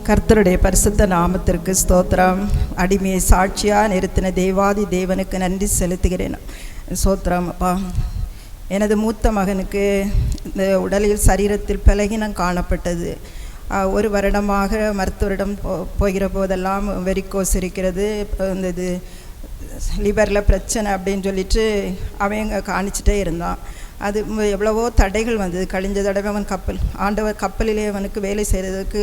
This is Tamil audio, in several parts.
கர்த்தருடைய பரிசுத்த நாமத்திற்கு ஸ்தோத்திரம். அடிமையை சாட்சியாக நிறுத்தின தேவாதி தேவனுக்கு நன்றி செலுத்துகிறேன். ஸ்தோத்திரம் அப்பா. எனது மூத்த மகனுக்கு இந்த உடலில் சரீரத்தில் பலகீனம் காணப்பட்டது. ஒரு வருடமாக மருத்துவரிடம் போகிற போதெல்லாம் வெரிகோஸ் இருக்கிறது, இந்த இது லிவரில் பிரச்சனை அப்படின்னு சொல்லிட்டு அவங்க காணிச்சிட்டே இருந்தான். அது எவ்வளவோ தடைகள் வந்தது. கழிஞ்ச தடவை அவன் ஆண்டவர் கப்பலிலே அவனுக்கு வேலை செய்கிறதுக்கு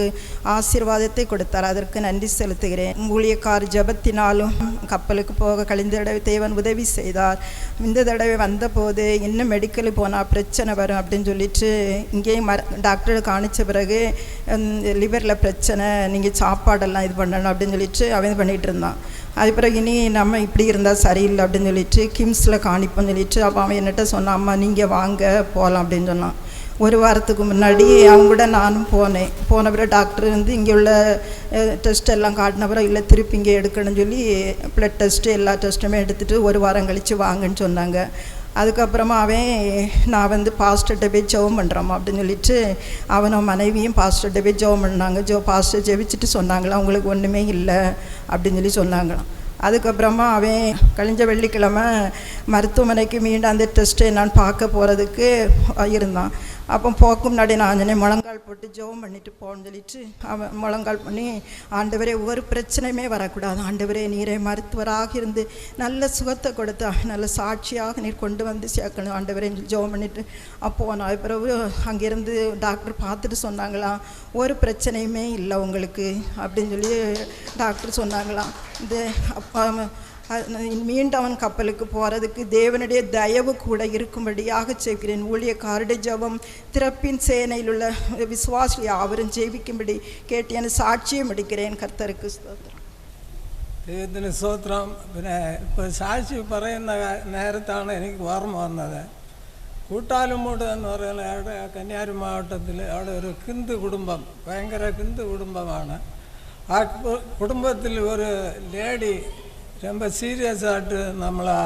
ஆசீர்வாதத்தை கொடுத்தார். அதற்கு நன்றி செலுத்துகிறேன். ஊழியக்கார் ஜபத்தினாலும் கப்பலுக்கு போக கழிந்த தடவை தேவன் உதவி செய்தார். இந்த தடவை வந்தபோது இன்னும் மெடிக்கலுக்கு போனால் பிரச்சனை வரும் அப்படின்னு சொல்லிட்டு இங்கேயும் டாக்டரை காணித்த பிறகு லிவரில் பிரச்சனை, நீங்கள் சாப்பாடெல்லாம் இது பண்ணணும் அப்படின்னு சொல்லிட்டு அவன் பண்ணிகிட்டு இருந்தான். அது பிறகு இனி நம்ம இப்படி இருந்தால் சரியில்லை அப்படின்னு சொல்லிட்டு கிம்ஸில் காணிப்போன்னு சொல்லிட்டு அப்போ அவன் என்னட்ட சொன்னான், அம்மா நீங்கள் வாங்க போகலாம் அப்படின்னு சொன்னான். ஒரு வாரத்துக்கு முன்னாடி அவங்க கூட நானும் போன பிறகு டாக்டர் இங்கே உள்ள டெஸ்ட் எல்லாம் காட்டின பிறகு இல்லை திருப்பி இங்கே எடுக்கணும்னு சொல்லி ப்ளட் டெஸ்ட்டு எல்லா டெஸ்ட்டுமே எடுத்துகிட்டு ஒரு வாரம் கழித்து வாங்கன்னு சொன்னாங்க. அதுக்கப்புறமா நான் பாஸ்டர்கிட்ட போய் ஜெபம் பண்ணுறோம்மா அப்படின்னு சொல்லிட்டு அவனும் மனைவியும் பாஸ்டர்கிட்ட போய் ஜெபம் பண்ணாங்க. பாஸ்டர் ஜெபிச்சுட்டு சொன்னாங்களாம், அவங்களுக்கு ஒன்றுமே இல்லை அப்படின்னு சொல்லி சொன்னாங்களாம். அதுக்கப்புறமா கழிஞ்ச வெள்ளிக்கிழமை மருத்துவமனைக்கு மீண்டும் அந்த டெஸ்ட்டு என்னான்னு பார்க்க போகிறதுக்கு இருந்தான். அப்போ போக்கும் முன்னாடி நான் முழங்கால் போட்டு ஜெபம் பண்ணிட்டு போன்னு சொல்லிட்டு அவன் முழங்கால் பண்ணி, ஆண்டவரே ஒவ்வொரு பிரச்சனையுமே வரக்கூடாது, ஆண்டவரே நீரே மருத்துவராக இருந்து நல்ல சுகத்தை கொடுத்தா நல்ல சாட்சியாக நீர் கொண்டு வந்து சேர்க்கணும் ஆண்டவரே ஜெபம் பண்ணிட்டு அப்போ நான் பிறகு அங்கேருந்து டாக்டர் பார்த்துட்டு சொன்னாங்களாம், ஒரு பிரச்சனையுமே இல்லை உங்களுக்கு அப்படின்னு சொல்லி டாக்டர் சொன்னாங்களாம். இது அப்பா மீண்டும் அவன் கப்பலுக்கு போகிறதுக்கு தேவனுடைய தயவு கூட இருக்கும்படியாக செய்கிறேன். ஊழியக்காருடைய ஜெபம் திறப்பின் சேனையில் உள்ள விசுவாசி அவரும் ஜெபிக்கும்படி கேட்டு என சாட்சியம் முடிக்கிறேன். கர்த்தருக்கு ஸ்தோத்திரம். ദൈവത്തിന് സ്തോത്രം. പിന്നെ ഇപ്പോൾ സാക്ഷി പറയുന്ന നേരത്താണ് എനിക്ക് ഓർമ്മ വന്നത്. കൂട്ടാലുമൂട് എന്ന് പറയുന്ന അവിടെ കന്യാകുമാരി മാവട്ടത്തിൽ അവിടെ ഒരു ഹിന്ദു കുടുംബം, ഭയങ്കര ഹിന്ദു കുടുംബമാണ്. ആ കുടുംബത്തിൽ ഒരു ലേഡി ரொம்ப சீரியஸாகிட்டு നമ്മളെ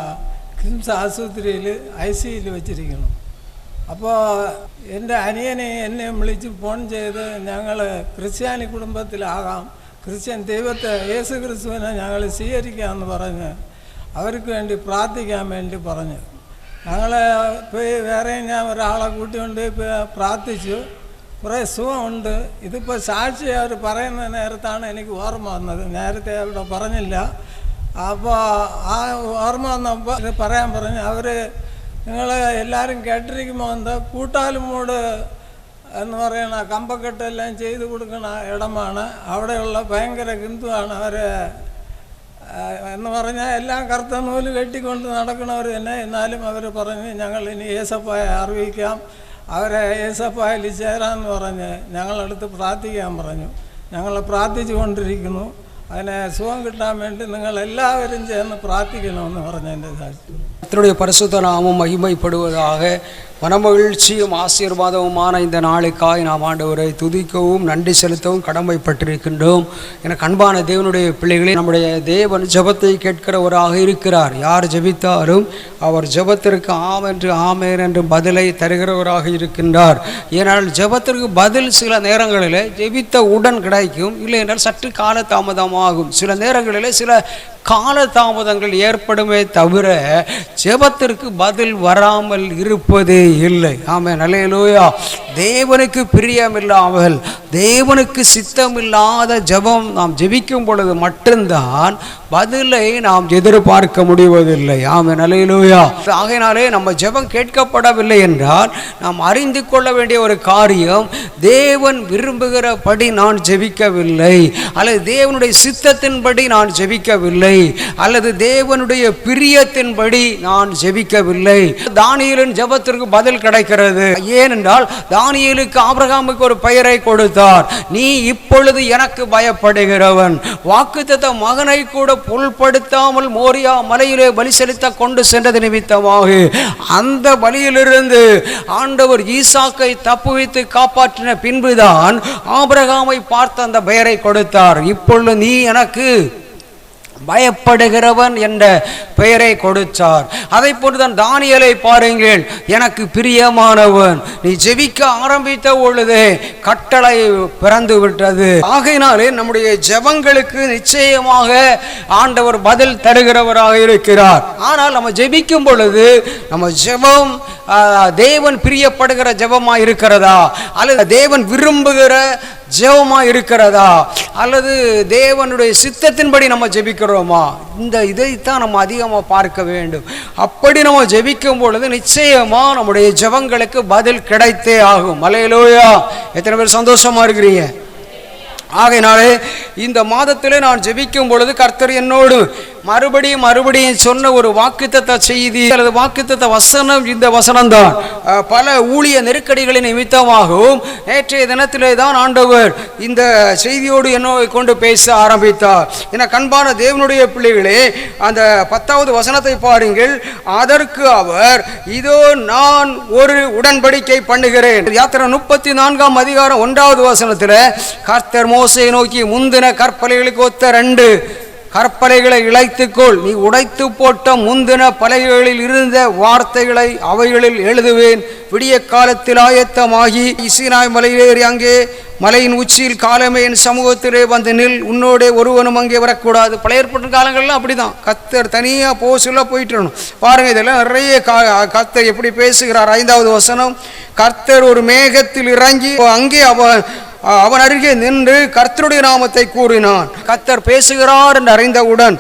കിംസ് ആശുപത്രിയിൽ ICUയിൽ വെച്ചിരിക്കുന്നു. അപ്പോൾ എൻ്റെ അനിയനെ എന്നെ വിളിച്ച് ഫോൺ ചെയ്ത് ഞങ്ങൾ ക്രിസ്ത്യാനി കുടുംബത്തിലാകാം, ക്രിസ്ത്യൻ ദൈവത്തെ യേശു ക്രിസ്തുവിനെ ഞങ്ങൾ സ്വീകരിക്കാമെന്ന് പറഞ്ഞ് അവർക്ക് വേണ്ടി പ്രാർത്ഥിക്കാൻ വേണ്ടി പറഞ്ഞു. ഞങ്ങൾ പോയി വേറെ ഞാൻ ഒരാളെ കൂട്ടിക്കൊണ്ട് പ്രാർത്ഥിച്ചു. കുറേ സുഖമുണ്ട്. ഇതിപ്പോൾ സാക്ഷി അവർ പറയുന്ന നേരത്താണ് എനിക്ക് ഓർമ്മ വന്നത്, നേരത്തെ അവിടെ പറഞ്ഞില്ല. അപ്പോൾ ആ ഓർമ്മ വന്നപ്പോൾ പറയാൻ പറഞ്ഞു. അവർ നിങ്ങൾ എല്ലാവരും കേട്ടിരിക്കുമ്പോൾ കൂട്ടാലുമൂട് എന്ന് പറയുന്ന കമ്പക്കെട്ടെല്ലാം ചെയ്ത് കൊടുക്കുന്ന ഇടമാണ്. അവിടെയുള്ള ഭയങ്കര ഹിന്ദുവാണ് അവർ എന്ന് പറഞ്ഞാൽ എല്ലാം കറുത്ത നൂല് കെട്ടിക്കൊണ്ട് നടക്കുന്നവർ തന്നെ. എന്നാലും അവർ പറഞ്ഞ് ഞങ്ങൾ ഇനി യേശപ്പായെ അറിയിക്കാം, അവരെ യേശപ്പായിൽ ചേരാമെന്ന് പറഞ്ഞ് ഞങ്ങളടുത്ത് പ്രാർത്ഥിക്കാൻ പറഞ്ഞു. ഞങ്ങൾ പ്രാർത്ഥിച്ചു കൊണ്ടിരിക്കുന്നു. അതിനെ സുഖം കിട്ടാൻ വേണ്ടി നിങ്ങൾ എല്ലാവരും ചേർന്ന് പ്രാർത്ഥിക്കണമെന്ന് പറഞ്ഞതിൻ്റെ സാക്ഷി. கர்த்தருடைய பரிசுத்த நாமம் மகிமைப்படுவதாக. மனமகிழ்ச்சியும் ஆசீர்வாதமுமான இந்த நாளுக்காய் நாம் ஆண்டவரை துதிக்கவும் நன்றி செலுத்தவும் கடமைப்பட்டிருக்கின்றோம். எனக்கு அன்பான தேவனுடைய பிள்ளைகளே, நம்முடைய தேவன் ஜெபத்தை கேட்கிறவராக இருக்கிறார். யார் ஜெபித்தாலும் அவர் ஜெபத்திற்கு ஆம் என்று ஆமேன் என்று பதிலை தருகிறவராக இருக்கின்றார். ஏனால் ஜெபத்திற்கு பதில் சில நேரங்களில் ஜெபித்த உடன் கிடைக்கும், இல்லை என்றால் சற்று காலதாமதமாகும். சில நேரங்களில் சில காலதாமதங்கள் ஏற்படுமே தவிர ஜெபத்திற்கு பதில் வராமல் இருப்பதே இல்லை. ஆமென், அல்லேலூயா. தேவனுக்கு பிரியமில்லாமல் தேவனுக்கு சித்தமில்லாத ஜெபம் நாம் ஜெபிக்கும் பொழுது மட்டும்தான் பதிலை நாம் எதிர்பார்க்க முடிவதில்லை. ஆமென், அல்லேலூயா. ஆகையினாலே நம்ம ஜெபம் கேட்கப்படவில்லை என்றால் நாம் அறிந்து கொள்ள வேண்டிய ஒரு காரியம், தேவன் விரும்புகிறபடி நான் ஜெபிக்கவில்லை, அல்லது தேவனுடைய சித்தத்தின்படி நான் ஜெபிக்கவில்லை, அல்லது தேவனுடைய பிரியத்தின்படி நான் ஜெபிக்கவில்லை. தானியேலின் ஜெபத்திற்கு பதில் கிடைக்கிறது. ஏனென்றால் தானியேலுக்கு ஆபிரகாமுக்கு ஒரு பெயரை கொடுத்தார், நீ இப்பொழுது எனக்கு பயப்படுகிறவன். வாக்குத்தத்த மகனை கூட பொருள்படுத்தாமல் மோரியா மலையிலே பலி செலுத்த கொண்டு சென்றது நிமித்தமாக அந்த பலியிலிருந்து ஆண்டவர் ஈசாக்கை தப்புவித்து காப்பாற்றின பின்புதான் ஆபிரகாமை பார்த்து அந்த பெயரை கொடுத்தார். இப்பொழுது நீ எனக்கு பயப்படுகிறவன் என்ற பெயரை கொடுத்தார். அதை போன்றுதான் தானியேலை பாருங்கள், எனக்கு பிரியமானவன். நீ ஜெபிக்க ஆரம்பித்த பொழுதே கட்டளை பிறந்து விட்டது. ஆகையினாலே நம்முடைய ஜெபங்களுக்கு நிச்சயமாக ஆண்டவர் பதில் தருகிறவராக இருக்கிறார். ஆனால் நம்ம ஜெபிக்கும் பொழுது நம்ம ஜெபம் தேவன் பிரியப்படுகிற ஜெபமா இருக்கிறதா, அல்லது தேவன் விரும்புகிற ஜெபமா இருக்கிறதா, அல்லது தேவனுடைய சித்தத்தின்படி நம்ம ஜெபிக்கிறோமா? இதைத்தான் நம்ம அதிகமாக பார்க்க வேண்டும். அப்படி நம்ம ஜெபிக்கும் பொழுது நிச்சயமா நம்முடைய ஜெபங்களுக்கு பதில் கிடைத்தே ஆகும். அல்லேலூயா! எத்தனை பேர் சந்தோஷமா இருக்கிறீங்க? ஆகையினாலே இந்த மாதத்திலே நான் ஜெபிக்கும் பொழுது கர்த்தர் என்னோடு மறுபடியும் சொன்ன ஒரு வாக்குத்தத்த செய்தி அல்லது வாக்குத்தத்த வசனம் இந்த வசனம்தான். பல ஊழிய நெருக்கடிகளின் நிமித்தமாகவும் நேற்றைய தினத்திலே தான் ஆண்டவர் இந்த செய்தியோடு என்னோடு கொண்டு பேச ஆரம்பித்தார். என கண்பான தேவனுடைய பிள்ளைகளே, அந்த 10வது வசனத்தை பாருங்கள். அதற்கு அவர், இதோ நான் ஒரு உடன்படிக்கை பண்ணுகிறேன். யாத்திரை 34ஆம் அதிகாரம் 1வது வசனத்தில் கர்த்தர் மோசேயை நோக்கி, முந்தின கற்பலைகளுக்கு ஒத்த 2 கற்பலைகளை இழைத்துக்கொள், நீ உடைத்து போட்ட முந்தின பலகைகளில் இருந்த வார்த்தைகளை அவைகளில் எழுதுவேன். விடிய காலத்தில் ஆயத்தமாகி சீனாய் மலையிலேறி அங்கே மலையின் உச்சியில் காலமே என் சமூகத்திலே வந்து நில், உன்னோட ஒருவனும் அங்கே வரக்கூடாது. பழைய ஏற்பட்ட காலங்கள்லாம் அப்படிதான், கர்த்தர் தனியாக சொல்ல போயிட்டுறணும். பாருங்க, இதெல்லாம் நிறைய கர்த்தர் எப்படி பேசுகிறார். 5வது வசனம், கர்த்தர் ஒரு மேகத்தில் இறங்கி அங்கே அவன் அருகே நின்று கர்த்தருடைய நாமத்தை கூறினான். கர்த்தர் பேசுகிறார் என்று அறிந்தவுடன்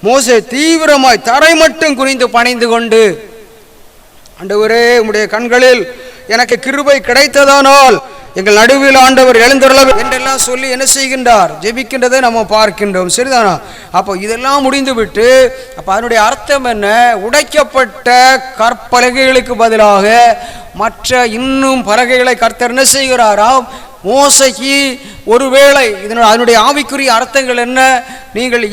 மோசே தீவிரமாய் தரை மட்டும் குனிந்து பணிந்து கொண்டு, ஆண்டவரே, உம்முடைய கண்களில் எனக்கு கிருபை கிடைத்ததானால் எங்கள் நடுவில் ஆண்டவர் எழுந்தருள என்றெல்லாம் சொல்லி என்ன செய்கின்றார்? ஜெபிக்கின்றதை நம்ம பார்க்கின்றோம். சரிதானா? அப்போ இதெல்லாம் முடிந்து விட்டு, அப்போ அதனுடைய அர்த்தம் என்ன? உடைக்கப்பட்ட கற்பலகைகளுக்கு பதிலாக மற்ற இன்னும் பலகைகளை கர்த்தர் என்ன செய்கிறாராம்? மோசைக்கு ஒருவேளை அதனுடைய ஆவிக்குரிய அர்த்தங்கள் என்ன? நீங்கள்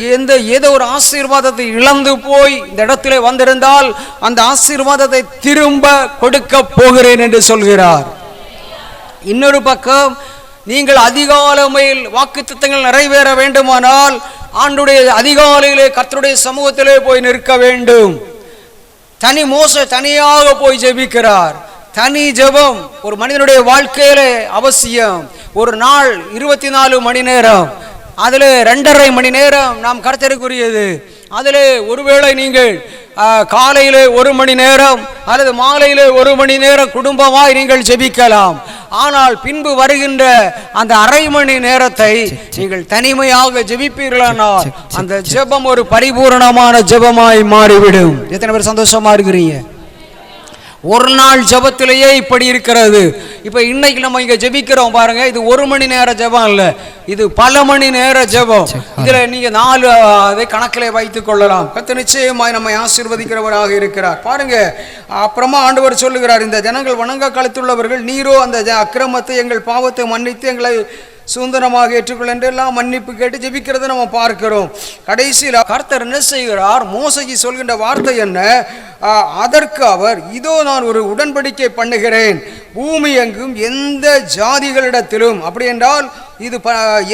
ஏதோ ஒரு ஆசீர்வாதத்தை இழந்து போய் இந்த இடத்திலே வந்திருந்தால் அந்த ஆசீர்வாதத்தை திரும்ப கொடுக்க போகிறேன் என்று சொல்கிறார். இன்னொரு பக்கம், நீங்கள் அதிகாலையில் வாக்குத்தத்தங்கள் நிறைவேற வேண்டுமானால் ஆண்டுடைய அதிகாலையிலே கர்த்தருடைய சமூகத்திலே போய் நிற்க வேண்டும். மோசே தனியாக போய் ஜெபிக்கிறார். தனி ஜெபம் ஒரு மனிதனுடைய வாழ்க்கையில அவசியம். ஒரு நாள் 24 மணி நேரம், அதில் 2.5 மணி நேரம் நாம் கர்த்தருக்குரியது. அதில் ஒருவேளை நீங்கள் காலையிலே 1 மணி நேரம் அல்லது மாலையிலே 1 மணி நேரம் குடும்பமாய் நீங்கள் ஜெபிக்கலாம். ஆனால் பின்பு வருகின்ற அந்த 1/2 மணி நேரத்தை நீங்கள் தனிமையாக ஜெபிப்பீர்களானால் அந்த ஜெபம் ஒரு பரிபூரணமான ஜெபமாய் மாறிவிடும். எத்தனை பேர் சந்தோஷமா இருக்கிறீங்க? ஒரு நாள் ஜெபத்திலேயே இப்படி இருக்கிறது. இப்போ இன்னைக்கு நம்ம இங்க ஜெபிக்கிறோம் பாருங்க, இது 1 மணி நேர ஜெபம் இல்லை, இது பல மணி நேர ஜெபம். இதுல நீங்க 4 அதை கணக்கிலே வைத்துக் கொள்ளலாம். கர்த்தர் நிச்சயமாய் நம்மை ஆசீர்வதிக்கிறவராக இருக்கிறார். பாருங்க, அப்புறமா ஆண்டவர் சொல்லுகிறார், இந்த ஜனங்கள் வணங்க கழுத்துள்ளவர்கள், நீரோ அந்த அக்கிரமத்தை எங்கள் பாவத்தை மன்னித்து எங்களை சுதந்திரமாக ஏற்றுக்கொள் என்றெல்லாம் மன்னிப்பு கேட்டு ஜெபிக்கிறத நம்ம பார்க்கிறோம். கடைசியில் கர்த்தர் என்ன செய்கிறார்? மோசேக்கு சொல்கின்ற வார்த்தை என்ன? அதற்கு அவர், இதோ நான் ஒரு உடன்படிக்கை பண்ணுகிறேன், பூமி எங்கும் எந்த ஜாதிகளிடத்திலும், அப்படி என்றால் இது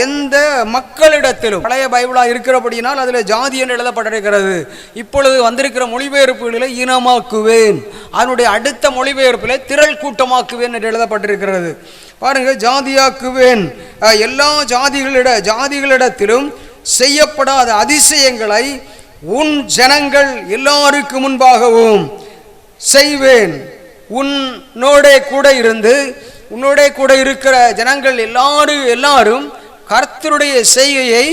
எந்த மக்களிடத்திலும். பழைய பைபிளா இருக்கிறபடினால் அதில் ஜாதி என்று எழுதப்பட்டிருக்கிறது. இப்பொழுது வந்திருக்கிற மொழிபெயர்ப்புகளில் இனமாக்குவேன், அதனுடைய அடுத்த மொழிபெயர்ப்பில் திரள் கூட்டமாக்குவேன் என்று எழுதப்பட்டிருக்கிறது. பாருங்க, ஜாதியாக்குவேன், எல்லா ஜாதிகளிடத்திலும் செய்யப்படாத அதிசயங்களை உன் ஜனங்கள் எல்லாருக்கு முன்பாகவும் செய்வேன். உன்னோட கூட இருக்கிற ஜனங்கள் எல்லாரும் கர்த்தருடைய செய்கையை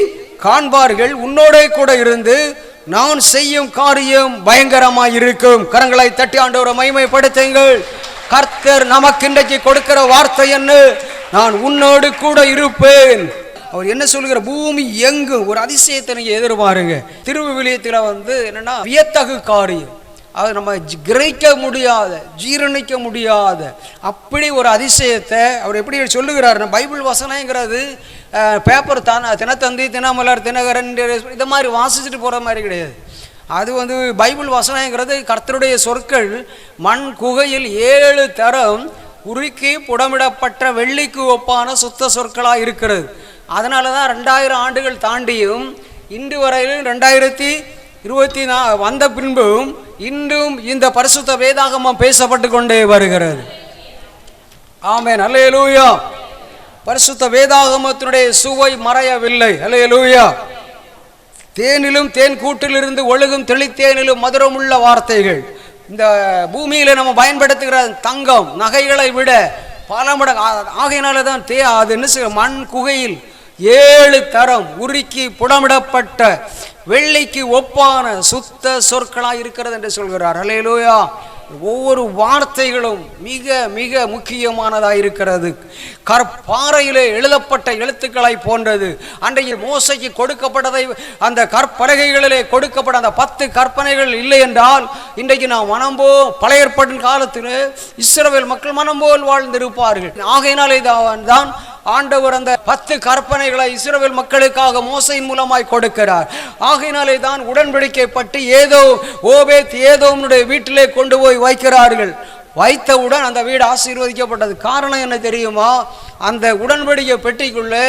காண்பார்கள். உன்னோட கூட இருந்து நான் செய்யும் காரியம் பயங்கரமாய் இருக்கும். கரங்களை தட்டி ஆண்டவரை மகிமைப்படுத்துங்கள். கர்த்தர் நமக்கு இன்றைக்கு கொடுக்கிற வார்த்தை என்ன? நான் உன்னோடு கூட இருப்பேன். அவர் என்ன சொல்லுகிற? பூமி எங்கும் ஒரு அதிசயத்தை நீங்க எதிர்பாருங்க. திருவிவிலியத்தில் என்னன்னா வியத்தகு காரியம், அது நம்ம கிரகிக்க முடியாத, ஜீரணிக்க முடியாத அப்படி ஒரு அதிசயத்தை அவர் எப்படி சொல்லுகிறார்? பைபிள் வசனங்கிறது பேப்பர் தினத்தந்தி, தினமலர், தினகரன் இந்த மாதிரி வாசிச்சுட்டு போகிற மாதிரி கிடையாது. அது பைபிள் வசனங்கிறது கர்த்தருடைய சொற்கள் மண் குகையில் 7 தரம் உருக்கி புடமிடப்பட்ட வெள்ளிக்கு ஒப்பான சுத்த சொற்களாக இருக்கிறது. அதனால தான் 2000 ஆண்டுகள் தாண்டியும் இன்று வரையிலும் 2024 வந்த பின்பும் இன்றும் இந்த பரிசுத்த வேதாகமம் பேசப்பட்டு கொண்டே வருகிறது. ஆமென், அல்லேலூயா. பரிசுத்த வேதாகமத்தினுடைய சுவை மறையவில்லை. அல்லேலூயா. தேனிலும் தேன் கூட்டிலிருந்து ஒழுகும் தெளித்தேனிலும் மதுரமுள்ள வார்த்தைகள். இந்த பூமியில நம்ம பயன்படுத்துகிற தங்கம் நகைகளை விட பல மடங்கு. ஆகையினால தான் அது என்ன மண் குகையில் 7 தரம் உருக்கி புடமிடப்பட்ட வெள்ளிக்கு ஒப்பான சுத்த சொற்களாய் இருக்கிறது என்று சொல்கிறார். அல்லேலூயா. ஒவ்வொரு வார்த்தைகளும் மிக மிக முக்கியமானதாக இருக்கிறது. கற்பாறையிலே எழுதப்பட்ட எழுத்துக்களை போன்றது. அன்றைக்கு மோசைக்கு கொடுக்கப்பட்டதை அந்த கற்பலகைகளிலே கொடுக்கப்பட்ட அந்த 10 கற்பனைகள் இல்லை என்றால் இன்றைக்கு நாம் மனம்போ பழைய ஏற்பாட்டின் காலத்தில் இஸ்ரவேல் மக்கள் மனம்போல் வாழ்ந்திருப்பார்கள். ஆகையினாலே தான் ஆண்டவர் அந்த 10 கற்பனைகளை இஸ்ரவேல் மக்களுக்காக மோசையின் மூலமாய் கொடுக்கிறார். ஆகையினாலே தான் உடன்படிக்கை பட்டு ஏதோமுடைய வீட்டிலே கொண்டு போய் வைக்கிறார்கள். வைத்தவுடன் அந்த வீடு ஆசீர்வதிக்கப்பட்டது. காரணம் என்ன தெரியுமா? அந்த உடன்படிக்கை பெட்டிக்குள்ளே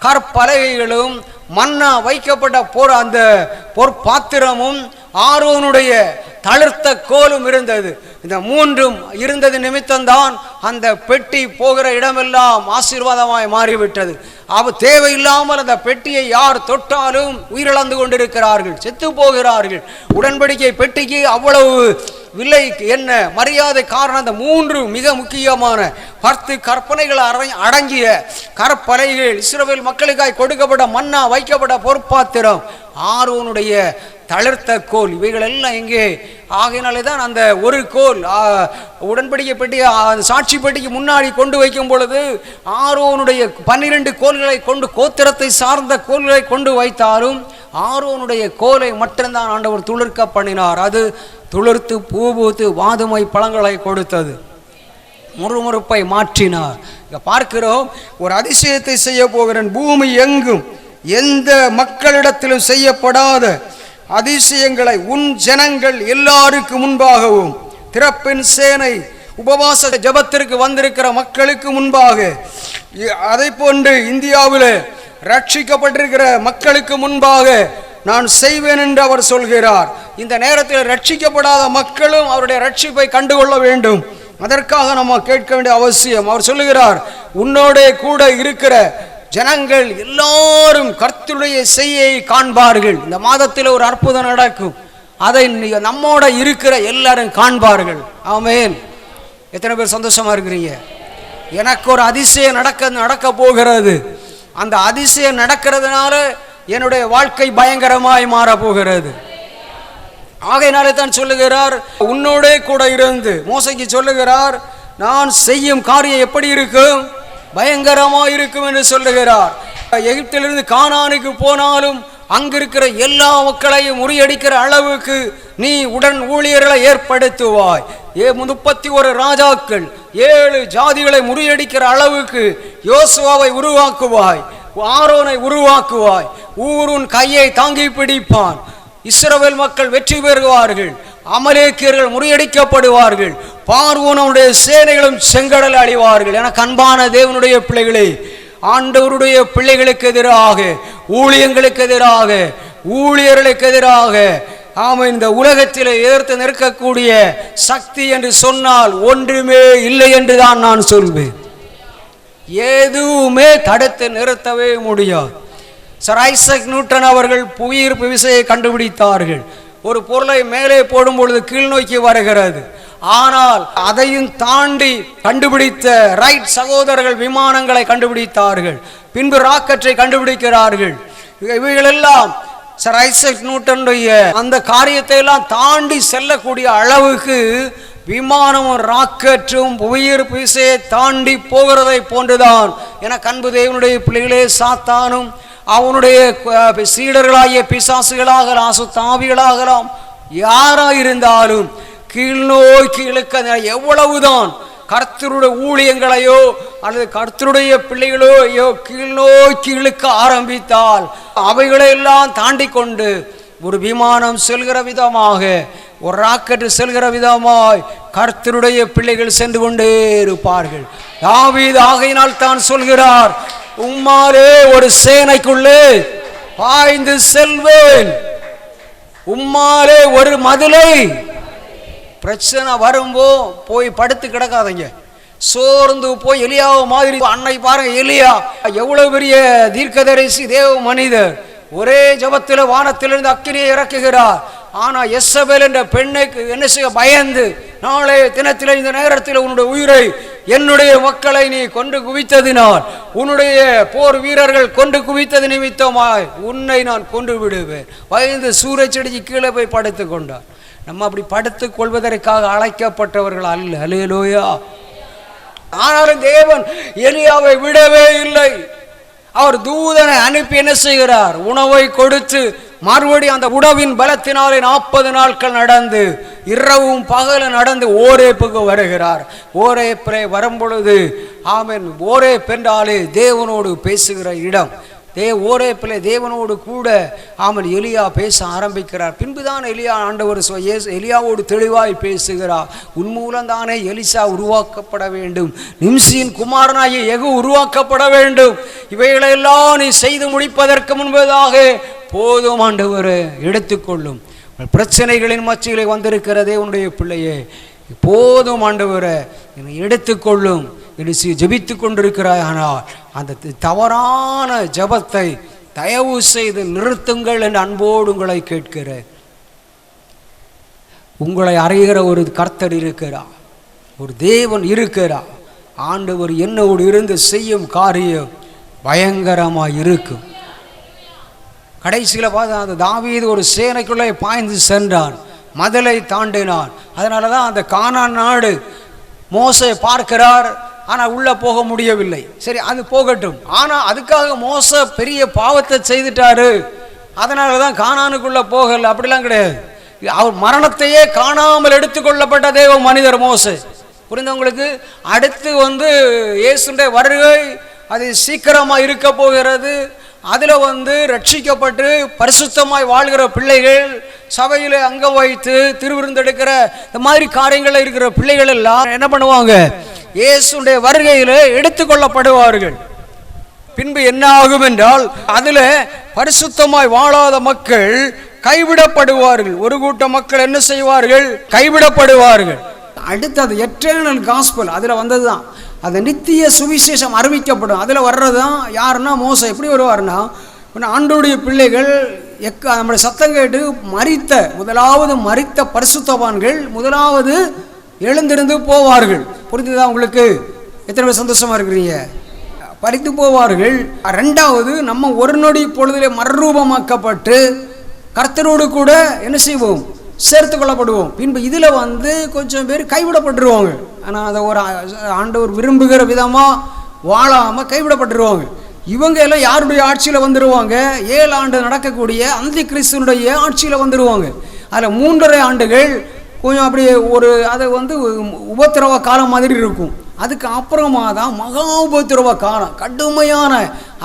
கற்பலகைகளும் மன்னா வைக்கப்பட்ட அந்த பொற்பாத்திரமும் ஆரோனுடைய தளிர்த்த கோலும் இருந்தது. இந்த 3ம் இருந்தது நிமித்தம்தான் அந்த பெட்டி போகிற இடமெல்லாம் ஆசீர்வாதமாய் மாறிவிட்டது. தேவையில்லாமல் அந்த பெட்டியை யார் தொட்டாலும் உயிரிழந்து கொண்டிருக்கிறார்கள், செத்து போகிறார்கள். உடன்படிக்கை பெட்டிக்கு அவ்வளவு விலை என்ன மரியாதை. காரணம் அந்த 3 மிக முக்கியமான 10 கற்பனைகள் அடங்கிய கற்பலைகள், இஸ்ரவேல் மக்களுக்காய் கொடுக்கப்பட்ட மன்னா வைக்கப்பட்ட பொற்பாத்திரம், ஆரோனுடைய தளிர்த்த கோல், இவைகள் எல்லாம் எங்கே? ஆகையினாலே தான் அந்த ஒரு கோல் உடன்படிக்கை பெட்டி சாட்சி பெட்டிக்கு முன்னாடி கொண்டு வைக்கும் பொழுது ஆரோனுடைய 12 கோல்களை கொண்டு, கோத்திரத்தை சார்ந்த கோல்களை கொண்டு வைத்தாலும் ஆரோனுடைய கோலை மட்டும்தான் ஆண்டவர் துளிர்க்க பண்ணினார். அது துளிர்த்து பூபூத்து வாதுமை பழங்களை கொடுத்தது, முறுமுறுப்பை மாற்றினார். இங்க பார்க்கிறோம், ஒரு அதிசயத்தை செய்ய போகிறேன். பூமி எங்கும் எந்த மக்களிடத்திலும் செய்யப்படாத அதிசயங்களை உன் ஜனங்கள் எல்லாருக்கு முன்பாகவும், திறப்பின் சேனை உபவாச ஜபத்திற்கு வந்திருக்கிற மக்களுக்கு முன்பாக, அதை போன்று இந்தியாவில் ரட்சிக்கப்பட்டிருக்கிற மக்களுக்கு முன்பாக நான் செய்வேன் என்று அவர் சொல்கிறார். இந்த நேரத்தில் ரட்சிக்கப்படாத மக்களும் அவருடைய ரட்சிப்பை கண்டுகொள்ள வேண்டும். அதற்காக நம்ம கேட்க வேண்டிய அவசியம். அவர் சொல்லுகிறார், உன்னோட கூட இருக்கிற ஜனங்கள் எல்லாரும் கர்த்தருடைய செய்யை காண்பார்கள். இந்த மாதத்தில் ஒரு அற்புதம் நடக்கும், அதை நம்மோட இருக்கிற எல்லாரும் காண்பார்கள். ஆமென். எத்தனை பேர் சந்தோஷமா இருக்கிறீங்க? எனக்கு ஒரு அதிசயம் நடக்க போகிறது. அந்த அதிசயம் நடக்கிறதுனால என்னுடைய வாழ்க்கை பயங்கரமாய் மாற போகிறது. ஆகையினாலே தான் சொல்லுகிறார், உன்னோட கூட இருந்து. மோசைக்கு சொல்லுகிறார், நான் செய்யும் காரியம் எப்படி இருக்கும்? பயங்கரமாக இருக்கும் என்று சொல்லுகிறார். எகிப்திலிருந்து கானானுக்கு போனாலும் அங்கிருக்கிற எல்லா மக்களையும் முறியடிக்கிற அளவுக்கு நீ உடன் ஊழியர்களை ஏற்படுத்துவாய். 31 ராஜாக்கள் 7 ஜாதிகளை முறியடிக்கிற அளவுக்கு யோசுவாவை உருவாக்குவாய், ஆரோனை உருவாக்குவாய். ஊருன் கையை தாங்கி பிடிப்பான். இஸ்ரவேல் மக்கள் வெற்றி பெறுவார்கள், அமலேக்கியர்கள் முறியடிக்கப்படுவார்கள், பார்வோனுடைய சேனைகளும் செங்கடல் அழிவார்கள். என அன்பான தேவனுடைய பிள்ளைகளே, ஆண்டவருடைய பிள்ளைகளுக்கு எதிராக, ஊழியங்களுக்கு எதிராக, ஊழியர்களுக்கு எதிராக இந்த உலகத்தில் எதிர்த்து நிற்கக்கூடிய சக்தி என்று சொன்னால் ஒன்றுமே இல்லை என்று தான் நான் சொல்வேன். எதுவுமே தடுத்து நிறுத்தவே முடியாது. சர் ஐசக் நியூட்டன் அவர்கள் புவியீர்ப்பு விசையை கண்டுபிடித்தார்கள். ஒரு பொருளை மேலே போடும் பொழுது கீழ் நோக்கி வருகிறது. ஆனால் அதையும் தாண்டி கண்டுபிடித்த ரைட் சகோதரர்கள் விமானங்களை கண்டுபிடித்தார்கள், பின்பு ராக்கெட்டை கண்டுபிடிக்கிறார்கள். இவைகளெல்லாம் சர் ஐசக் நியூட்டனுடைய அந்த காரியத்தை எல்லாம் தாண்டி செல்லக்கூடிய அளவுக்கு விமானமும் ராக்கெட்டும் புவியீர்ப்பு விசையை தாண்டி போகிறதை போன்றுதான். என அன்பு தேவனுடைய பிள்ளைகளே, சாத்தானும் அவனுடைய சீடர்களாகிய பிசாசுகளாகலாம், அசுத்தாவிகளாகலாம், யாராயிருந்தாலும் கீழ்நோக்கி இழுக்க எவ்வளவுதான் கர்த்தருடைய ஊழியங்களையோ அல்லது கர்த்தருடைய பிள்ளைகளையோ கீழ்நோக்கி இழுக்க ஆரம்பித்தால் அவைகளையெல்லாம் தாண்டி கொண்டு ஒரு விமானம் செல்கிற விதமாக, ஒரு ராக்கெட் செல்கிற விதமாய் கர்த்தருடைய பிள்ளைகள் சென்று கொண்டே இருப்பார்கள். தாவீது ஆகையினால் தான் சொல்கிறார், உம்மாலே ஒரு சேனைக்குள்ளே பாய்ந்து செல்வேன். உம்மாலே ஒரு மதிலை. பிரச்சனை வரும்போ போய் படுத்து கிடக்காதீங்க, சோர்ந்து போய் எலியாவை மாதிரி. அன்னை பாருங்க, எலியா எவ்வளவு பெரிய தீர்க்கதரிசி, தேவ மனிதர். ஒரே ஜபத்தில் வானத்திலிருந்து அக்கினியை இறக்குகிறார். ஆனா எசபேல் என்ற பெண்ணுக்கு என்ன செய்ய பயந்து, நாளை தினத்தில் இந்த நேரத்தில் உன்னுடைய உயிரை, என்னுடைய மக்களை நீ கொண்டு குவித்ததினால், உன்னுடைய போர் வீரர்கள் கொண்டு குவித்தது நிமித்தமாய் உன்னை நான் கொண்டு விடுவேன். பயந்து சூரச் செடிக்கு கீழே போய் படுத்து கொண்டார். நம்ம அப்படி படுத்துக் கொள்வதற்காக அழைக்கப்பட்டவர்கள் அல்ல. அல்லேலூயா. ஆனாலும் தேவன் எலியாவை விடவே இல்லை. அவர் தூதனை அனுப்பி என்ன செய்கிறார்? உணவை கொடுத்து மறுபடியும் அந்த உணவின் பலத்தினாலே 40 நாட்கள் நடந்து, இரவும் பகலும் நடந்து ஓரேப்புக்கு வருகிறார். ஓரேப்பிலே வரும்பொழுது ஆமென், ஓரேப் என்றாலே தேவனோடு பேசுகிற இடம். ஓரேப்பிலே தேவனோடு கூட ஆமென் எலியா பேச ஆரம்பிக்கிறார். பின்புதான் எலியா ஆண்டவர் எலியாவோடு தெளிவாய் பேசுகிறார். உன் மூலம்தானே எலிசா உருவாக்கப்பட வேண்டும், நிம்சியின் குமாரனாகிய யெகூ உருவாக்கப்பட வேண்டும். இவைகளெல்லாம் நீ செய்து முடிப்பதற்கு முன்பதாக போதும் ஆண்டவரே, எடுத்துக்கொள்ளும். பிரச்சனைகளின் மத்தியிலே வந்திருக்கிறதே உன்னுடைய பிள்ளையே, போதும் ஆண்டவரே, என்னை எடுத்துக்கொள்ளும் என்று ஜெபித்து கொண்டிருக்கிறாய். ஆனால் அந்த தவறான ஜபத்தை தயவு செய்து நிறுத்துங்கள் என்று அன்போடு உங்களை கேட்கிறேன். உங்களை அறிகிற ஒரு கர்த்தர் இருக்கிறார், ஒரு தேவன் இருக்கிறார். ஆண்டவர் என்னோடு இருந்து செய்யும் காரியம் பயங்கரமாக இருக்கும். கடைசியில் பார்த்து அந்த தாவீது ஒரு சேனைக்குள்ளே பாய்ந்து சென்றான், மதலை தாண்டினான். அதனால தான் அந்த கானான் நாடு மோசே பார்க்கிறார், ஆனால் உள்ளே போக முடியவில்லை. சரி, அது போகட்டும். ஆனால் அதுக்காக மோசே பெரிய பாவத்தை செய்துட்டாரு, அதனால தான் கானானுக்குள்ளே போகலை. அப்படிலாம் கிடையாது. அவர் மரணத்தையே காணாமல் எடுத்துக்கொள்ளப்பட்ட தேவ மனிதர் மோசே. புரிந்தவங்களுக்கு? அடுத்து இயேசுடைய வருகை அது சீக்கிரமாக இருக்க போகிறது. அதில் ரட்சிக்கப்பட்டு பரிசுத்தமாய் வாழ்கிற பிள்ளைகள், சபையில் அங்கம் வைத்து திருவிருந்தெடுக்கிற இந்த மாதிரி காரியங்களில் இருக்கிற பிள்ளைகள் எல்லாம் என்ன பண்ணுவாங்க? இயேசுடைய வருகையில் எடுத்துக்கொள்ளப்படுவார்கள். பின்பு என்ன ஆகும் என்றால், அதில் பரிசுத்தமாய் வாழாத மக்கள் கைவிடப்படுவார்கள். ஒரு கூட்ட மக்கள் என்ன செய்வார்கள்? கைவிடப்படுவார்கள். அடுத்தது எட்டர்னல் காஸ்பல், அதில் வந்தது தான் அது நித்திய சுவிசேஷம் அறிவிக்கப்படும். அதில் வர்றது தான் யாருன்னா மோசே. எப்படி வருவார்னா, ஆண்டவருடைய பிள்ளைகள் நம்முடைய சத்தம் கேட்டு முதலாவது மரித்த பரிசுத்தவான்கள் முதலாவது எழுந்திருந்து போவார்கள். புரிந்துதான் உங்களுக்கு? எத்தனை பேர் சந்தோஷமா இருக்கிறீங்க? பறித்து போவார்கள். ரெண்டாவது, நம்ம ஒரு நொடி பொழுதிலே மறுரூபமாக்கப்பட்டு கர்த்தரோடு கூட என்ன செய்வோம்? சேர்த்து கொள்ளப்படுவோம். பின்பு இதில் கொஞ்சம் பேர் கைவிடப்பட்டுருவாங்க. ஆனால் அதை ஒரு ஆண்டவர் விரும்புகிற விதமாக வாழாமல் கைவிடப்பட்டுருவாங்க. இவங்க எல்லாம் யாருடைய ஆட்சியில் வந்துடுவாங்க? 7 ஆண்டு நடக்கக்கூடிய அந்தி கிறிஸ்துவனுடைய ஆட்சியில் வந்துடுவாங்க. அதில் 3.5 ஆண்டுகள் கொஞ்சம் அப்படி அதை உபத்திரவ காலம் மாதிரி இருக்கும். அதுக்கு அப்புறமா தான் மகா உபத்திரவ காலம், கடுமையான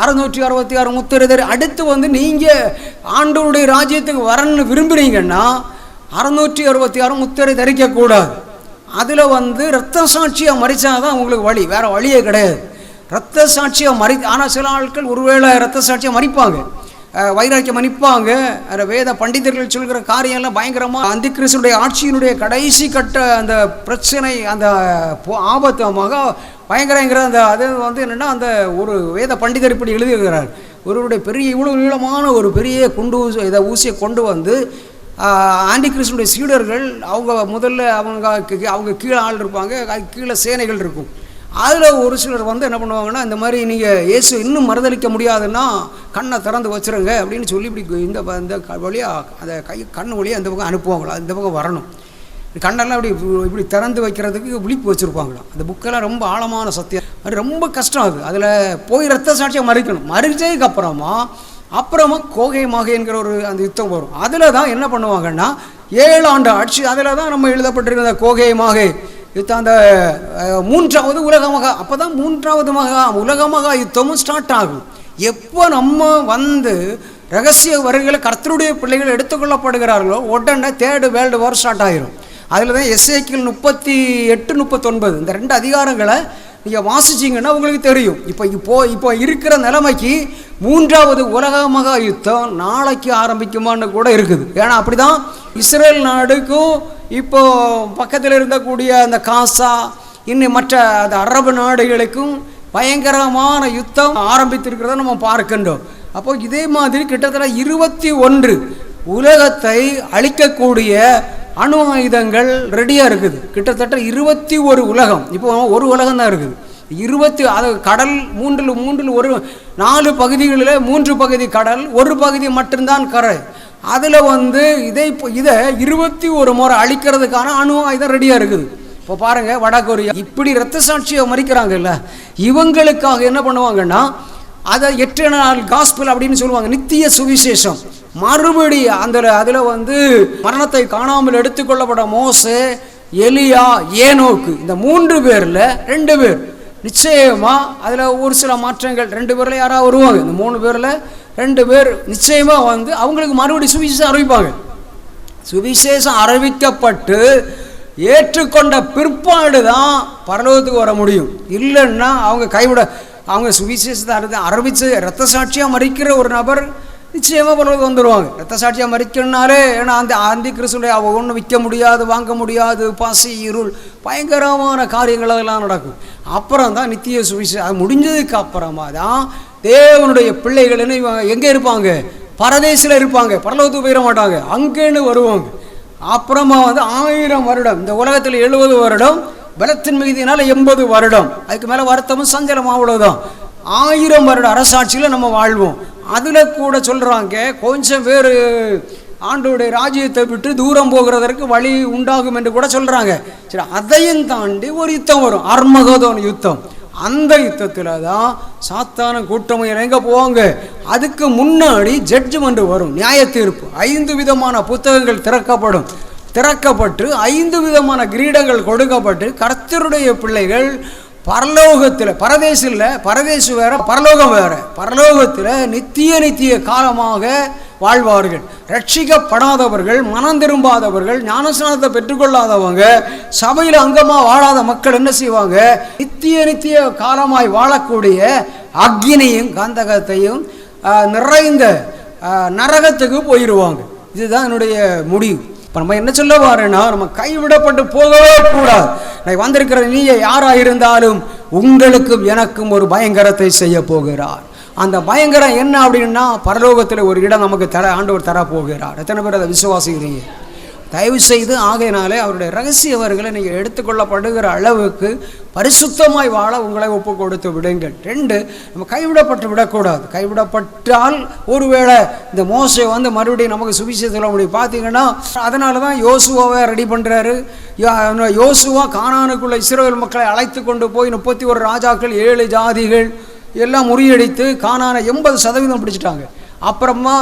666 முத்திரைதர். அடுத்து நீங்கள் ஆண்டவருடைய ராஜ்யத்துக்கு வரணும்னு விரும்புகிறீங்கன்னா 666 முத்திரை தரிக்கக்கூடாது. அதில் இரத்த சாட்சியாக மறிச்சாதான் உங்களுக்கு வழி, வேறு வழியே கிடையாது. இரத்த சாட்சியாக ஆனால் சில ஆட்கள் ஒருவேளை இரத்த சாட்சியாக மறிப்பாங்க, வைராக்கியம் மன்னிப்பாங்க. வேத பண்டிதர்கள் சொல்கிற காரியம்லாம் பயங்கரமாக அந்தி கிறிஸ்துடைய ஆட்சியினுடைய கடைசி கட்ட அந்த பிரச்சனை, அந்த ஆபத்தமாக பயங்கரங்கிற அந்த அது என்னென்னா, அந்த ஒரு வேத பண்டிதர் இப்படி எழுதியிருக்கிறார். ஒருவருடைய பெரிய இவ்வளோ நீளமான ஒரு பெரிய ஊசியை கொண்டு ஆண்டி கிறிஸ்துடைய சீடர்கள் முதல்ல அவங்க கீழே ஆள் இருப்பாங்க, கீழே சேனைகள் இருக்கும். அதில் ஒரு சிலர் என்ன பண்ணுவாங்கன்னா, இந்த மாதிரி நீங்கள் இயேசு இன்னும் மறுதளிக்க முடியாதுன்னா கண்ணை திறந்து வச்சுருங்க அப்படின்னு சொல்லி இப்படி இந்த வழியாக அந்த கண்ணு வழியாக அந்த பக்கம் அனுப்புவாங்களா, இந்த பக்கம் வரணும். கண்ணெல்லாம் இப்படி திறந்து வைக்கிறதுக்கு விழிப்பு வச்சுருப்பாங்களாம். அந்த புக்கெல்லாம் ரொம்ப ஆழமான சத்தியம், அது ரொம்ப கஷ்டம். அதில் போய் ரத்த சாட்சியாக மறிக்கணும். மறிச்சதுக்கு அப்புறமா கோகை மாகை என்கிற ஒரு அந்த யுத்தம் வரும். அதில் தான் என்ன பண்ணுவாங்கன்னா, 7 ஆண்டு ஆட்சி. அதில் தான் நம்ம எழுதப்பட்டிருக்கிற கோகை மாகை யுத்தம், அந்த 3வது உலக மகா. அப்போ தான் 3வது உலக மகா யுத்தமும் ஸ்டார்ட் ஆகும். எப்போ நம்ம ரகசிய வருகையில் கர்த்தருடைய பிள்ளைகள் எடுத்துக்கொள்ளப்படுகிறார்களோ உடனே 3rd வேர்ல்டு வார் ஸ்டார்ட் ஆகிரும். அதில் தான் எசேக்கியேல் 38, 39 இந்த 2 அதிகாரங்களை நீங்கள் வாசிச்சிங்கன்னா உங்களுக்கு தெரியும். இப்போ இருக்கிற நிலைமைக்கு 3வது உலக மகா யுத்தம் நாளைக்கு ஆரம்பிக்குமான்னு கூட இருக்குது. ஏன்னா அப்படி தான் இஸ்ரேல் நாடுக்கும் இப்போ பக்கத்தில் இருந்தக்கூடிய அந்த காசா இன்னும் மற்ற அந்த அரபு நாடுகளுக்கும் பயங்கரமான யுத்தம் ஆரம்பித்திருக்கிறத நம்ம பார்க்கின்றோம். அப்போ இதே மாதிரி கிட்டத்தட்ட 21 உலகத்தை அழிக்கக்கூடிய அணு ஆயுதங்கள் ரெடியாக இருக்குது. கிட்டத்தட்ட 21 உலகம். இப்போ ஒரு உலகம் தான் இருக்குது. 20 அது கடல் மூன்றில் 4 பகுதிகளில் 3 பகுதி கடல், ஒரு பகுதி மட்டும்தான் கரை. அதில் இதை 21 முறை அழிக்கிறதுக்கான அணு ஆயுதம் ரெடியாக இருக்குது. இப்போ பாருங்கள், வடகொரியா இப்படி இரத்த சாட்சியை மறிக்கிறாங்கல்ல, இவங்களுக்காக என்ன பண்ணுவாங்கன்னா அதை 8 நாள் காஸ்பல் அப்படின்னு சொல்லுவாங்க, நித்திய சுவிசேஷம். மறுபடி அதில் மரணத்தை காணாமல் எடுத்துக்கொள்ளப்பட மோசே, எலியா, ஏனோக்கு, இந்த 3 பேரில் 2 பேர் நிச்சயமாக அதில் ஒரு சில மாற்றங்கள், 2 பேரில் யாராவது வருவாங்க. இந்த 3 பேரில் 2 பேர் நிச்சயமாக அவங்களுக்கு மறுபடி சுவிசேஷம் அறிவிப்பாங்க. சுவிசேஷம் அறிவிக்கப்பட்டு ஏற்றுக்கொண்ட பிற்பாடு தான் பரலோகத்துக்கு வர முடியும். இல்லைன்னா அவங்க சுவிசேஷத்தை அறிவித்து இரத்த சாட்சியாக மறிக்கிற ஒரு நபர் நிச்சயமாக பரலோகத்துக்கு வந்துடுவாங்க. இரத்த சாட்சியாக மறிக்கணுனாலே, ஏன்னா அந்த ஆந்தி கிறிஸ்துடைய ஒன்றும் விற்க முடியாது, வாங்க முடியாது, பசி, இருள், பயங்கரமான காரியங்கள் அதெல்லாம் நடக்கும். அப்புறம் தான் நித்திய சுவிசேஷம். அது முடிஞ்சதுக்கு அப்புறமா தான் தேவனுடைய பிள்ளைகள் எங்கே இருப்பாங்க? பரதேசில் இருப்பாங்க. பரலோகத்துக்கு போயிட மாட்டாங்க, அங்கேன்னு வருவாங்க. அப்புறமா 1000 வருடம், இந்த உலகத்தில் 70 வருடம், பலத்தின் மிகுதியினால் 80 வருடம், அதுக்கு மேலே வருத்தமும் சஞ்சலம், அவ்வளோதான். 1000 வருட அரசாட்சியில் நம்ம வாழ்வோம். அதில் கூட சொல்கிறாங்க, கொஞ்சம் பேர் ஆண்டோடைய ராஜ்யத்தை விட்டு தூரம் போகிறதற்கு வழி உண்டாகும் என்று கூட சொல்கிறாங்க. சரி, அதையும் தாண்டி ஒரு யுத்தம் வரும், அர்மகதோன் யுத்தம். அந்த யுத்தத்தில் தான் சாத்தான கூட்டமையர் எங்கே போவாங்க? அதுக்கு முன்னாடி ஜட்ஜ்மெண்ட் வரும், நியாய தீர்ப்பு. 5 விதமான புத்தகங்கள் திறக்கப்பட்டு 5 விதமான கிரீடங்கள் கொடுக்கப்பட்டு கர்த்தருடைய பிள்ளைகள் பரலோகத்தில், பரதேசு வேற, பரலோகம் வேற, பரலோகத்தில் நித்திய காலமாக வாழ்வார்கள். ரட்சிக்கப்படாதவர்கள், மனம் திரும்பாதவர்கள், ஞானஸ்நானத்தை பெற்றுக்கொள்ளாதவங்க, சபையில் அங்கமாக வாழாத மக்கள் என்ன செய்வாங்க? நித்திய காலமாய் வாழக்கூடிய அக்னியும் கந்தகத்தையும் நிறைந்த நரகத்துக்கு போயிடுவாங்க. இதுதான் என்னுடைய முடிவு. இப்போ நம்ம என்ன சொல்ல வாரேன்னா, நம்ம கைவிடப்பட்டு போகவே கூடாது. நான் வந்திருக்கிற நீங்க யாராக இருந்தாலும் உங்களுக்கும் எனக்கும் ஒரு பயங்கரத்தை செய்ய போகிறார். அந்த பயங்கரம் என்ன அப்படின்னா, பரலோகத்தில் ஒரு இடம் நமக்கு ஆண்டவர் தர போகிறார். எத்தனை பேர் அதை விசுவாசிக்கிறீங்க? தயவு செய்து ஆகையினாலே அவருடைய ரகசியவர்களை நீங்கள் எடுத்துக்கொள்ளப்படுகிற அளவுக்கு பரிசுத்தமாய் வாழ உங்களை ஒப்பு கொடுத்து விடுங்கள். 2, நம்ம கைவிடப்பட்டு விடக்கூடாது. கைவிடப்பட்டால் ஒருவேளை இந்த மோசே மறுபடியும் நமக்கு சுவிசேஷம் சொல்ல முடியும். பார்த்தீங்கன்னா அதனால தான் யோசுவாவை ரெடி பண்ணுறாரு. யோசுவா கானானுக்குள்ள இஸ்ரவேல் மக்களை அழைத்து கொண்டு போய் 31 ராஜாக்கள், 7 ஜாதிகள் எல்லாம் முறியடித்து கானானை 80% பிடிச்சிட்டாங்க. அப்புறமா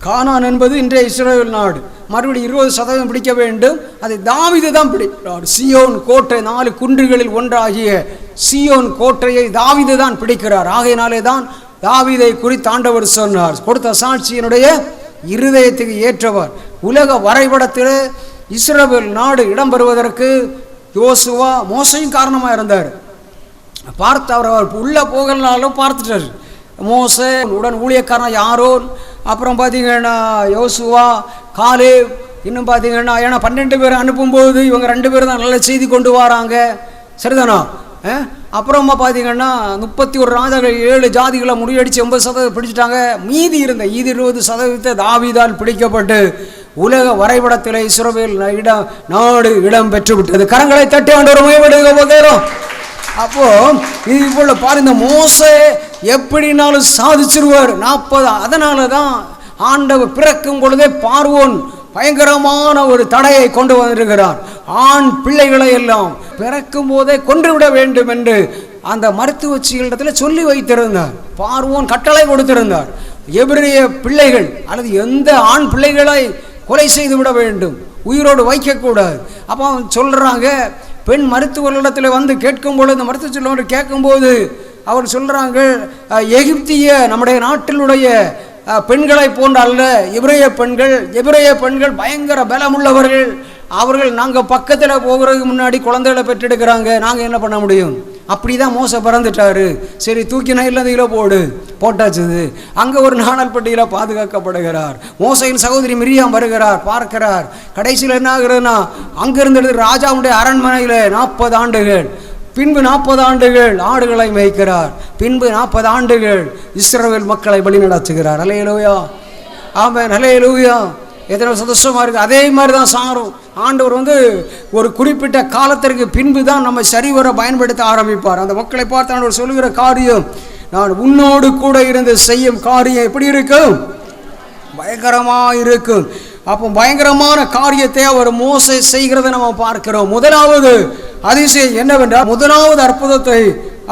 கானான் என்பது இன்றைய இஸ்ரவேல் நாடு. மறுபடியும் 20% பிடிக்க வேண்டும். அதை தாவீது தான் பிடிக்கிறார். சியோன் கோட்டை, 4 குன்றுகளில் ஒன்றாகிய சியோன் கோட்டையை தாவீது தான் பிடிக்கிறார். ஆகையினாலே தான் தாவீதை குறித்து ஆண்டவர் சொன்னார், கொடுத்த சாட்சியினுடைய இருதயத்துக்கு ஏற்றவர். உலக வரைபடத்தில் இஸ்ரவேல் நாடு இடம்பெறுவதற்கு யோசுவா, மோசையும் காரணமாக இருந்தார். அவர் உள்ளே போகலனாலும் பார்த்துட்டார். மோசே உடன் ஊழியக்காரன் யாரோன், அப்புறம் பார்த்தீங்கன்னா யோசுவா, காலேப், இன்னும் பார்த்தீங்கன்னா ஏன்னா 12 பேர் அனுப்பும்போது இவங்க 2 பேர் தான் நல்ல செய்தி கொண்டு வராங்க, சரிதானா? அப்புறமா பார்த்தீங்கன்னா 31 ராஜாக்கள், 7 ஜாதிகளை முறியடித்து 80% பிடிச்சிட்டாங்க. மீதி இருந்த 20% தாவீதால் பிடிக்கப்பட்டு உலக வரைபடத்தில் இஸ்ரவேல் நாடு இடம் பெற்று விட்டது. கரங்களை தட்டி ஆண்டவர் மகிமைப்படுத்த போகிறோம். அப்போ இது போல பாருங்க, மோசே எப்படினாலும் சாதிச்சிருவார் 40. அதனால தான் ஆண்டவர் பிறக்கும் பொழுதே பார்வோன் பயங்கரமான ஒரு தடையை கொண்டு வந்திருக்கிறார். ஆண் பிள்ளைகளை எல்லாம் பிறக்கும் போதே கொன்றுவிட வேண்டும் என்று அந்த மருத்துவச்சிகளிடத்தில் சொல்லி வைத்திருந்தார். பார்வோன் கட்டளை கொடுத்திருந்தார், எபிரேய பிள்ளைகள் அல்லது எந்த ஆண் பிள்ளைகளை கொலை செய்து விட வேண்டும், உயிரோடு வைக்கக்கூடாது. அப்போ சொல்றாங்க, பெண் மருத்துவர்களிடத்தில் கேட்கும் பொழுது, இந்த மருத்துவ சொல்ல கேட்கும்போது அவர் சொல்கிறாங்க, எகிப்திய நம்முடைய நாட்டினுடைய பெண்களை போன்ற அல்ல எபிரேய பெண்கள் பயங்கர பலமுள்ளவர்கள். அவர்கள் நாங்கள் பக்கத்தில் போகிறதுக்கு முன்னாடி குழந்தைகளை பெற்றெடுக்கிறாங்க, நாங்கள் என்ன பண்ண முடியும்? அப்படிதான் மோசை பிறந்துட்டாரு. சரி தூக்கி நைலதியில் போட்டாச்சுது. அங்கே ஒரு நாணல் பட்டியில் பாதுகாக்கப்படுகிறார். மோசையின் சகோதரி மிரியாம் வருகிறார், பார்க்கிறார். கடைசியில் என்ன ஆகுறதுன்னா, அங்கிருந்து ராஜாவுடைய அரண்மனையில் 40 ஆண்டுகள், பின்பு 40 ஆண்டுகள் ஆடுகளை மேய்க்கிறார். பின்பு 40 ஆண்டுகள் இஸ்ரவேல் மக்களை வழி நடத்துகிறார். அல்லேலூயா, ஆமென், அல்லேலூயா. எத்தனை சந்தோஷமா இருக்கு. அதே மாதிரி தான் சாரும் ஆண்டவர் ஒரு குறிப்பிட்ட காலத்திற்கு பின்பு தான் நம்ம சரிவர பயன்படுத்த ஆரம்பிப்பார். அந்த மக்களை பார்த்து ஆண்டவர் சொல்லுகிற காரியம், நான் உன்னோடு கூட இருந்து செய்யும் காரியம் எப்படி இருக்கும்? பயங்கரமாக இருக்கும். அப்போ பயங்கரமான காரியத்தை அவர் மோசே செய்கிறத நம்ம பார்க்கிறோம். முதலாவது அதிசயம் என்னவென்றால், முதலாவது அற்புதத்தை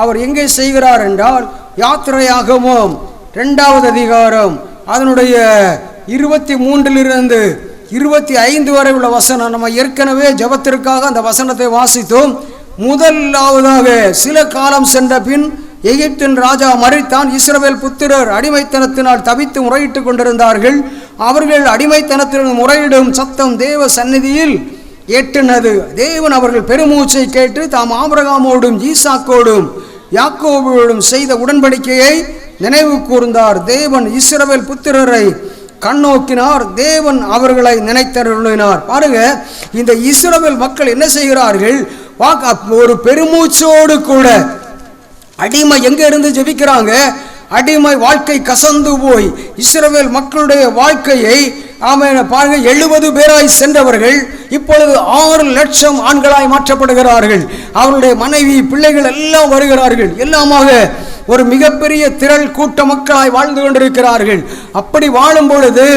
அவர் எங்கே செய்கிறார் என்றால், யாத்திரையாகமம் 2வது அதிகாரம் அதனுடைய 23 25 வரை உள்ள வசனம். நம்ம ஏற்கனவே ஜெபத்திற்காக அந்த வசனத்தை வாசித்தோம். முதலாவதாக, சில காலம் சென்ற பின் எகிப்தின் ராஜா மரித்தான். இஸ்ரவேல் புத்திரர் அடிமைத்தனத்தினால் தவித்து முறையிட்டு கொண்டிருந்தார்கள். அவர்கள் அடிமைத்தனத்தினால் முறையிடும் சத்தம் தேவ சந்நிதியில் எட்டினது. தேவன் அவர்கள் பெருமூச்சை கேட்டு தாம் ஆபிரகாமோடும் ஈசாக்கோடும் யாக்கோபோடும் செய்த உடன்படிக்கையை நினைவு கூர்ந்தார். தேவன் இஸ்ரவேல் புத்திரரை கண்ணோக்கினார். தேவன் அவர்களை நினைத்தருளினார். பாருங்க, இந்த இஸ்ரவேல் மக்கள் என்ன செய்கிறார்கள்? ஒரு பெருமூச்சோடு கூட அடிமை எங்க இருந்து ஜெபிக்கிறாங்க? அடிமை வாழ்க்கை கசந்து போய் இஸ்ரவேல் மக்களுடைய வாழ்க்கையை பாருங்க, 70 பேராய் சென்றவர்கள் இப்பொழுது 6 லட்சம் ஆண்களாய் மாற்றப்படுகிறார்கள். அவருடைய மனைவி பிள்ளைகள் எல்லாம் வருகிறார்கள். எல்லாமாக ஒரு மிகப்பெரிய திரள் கூட்ட மக்களாய் வாழ்ந்து கொண்டிருக்கிறார்கள். அப்படி வாழும் பொழுது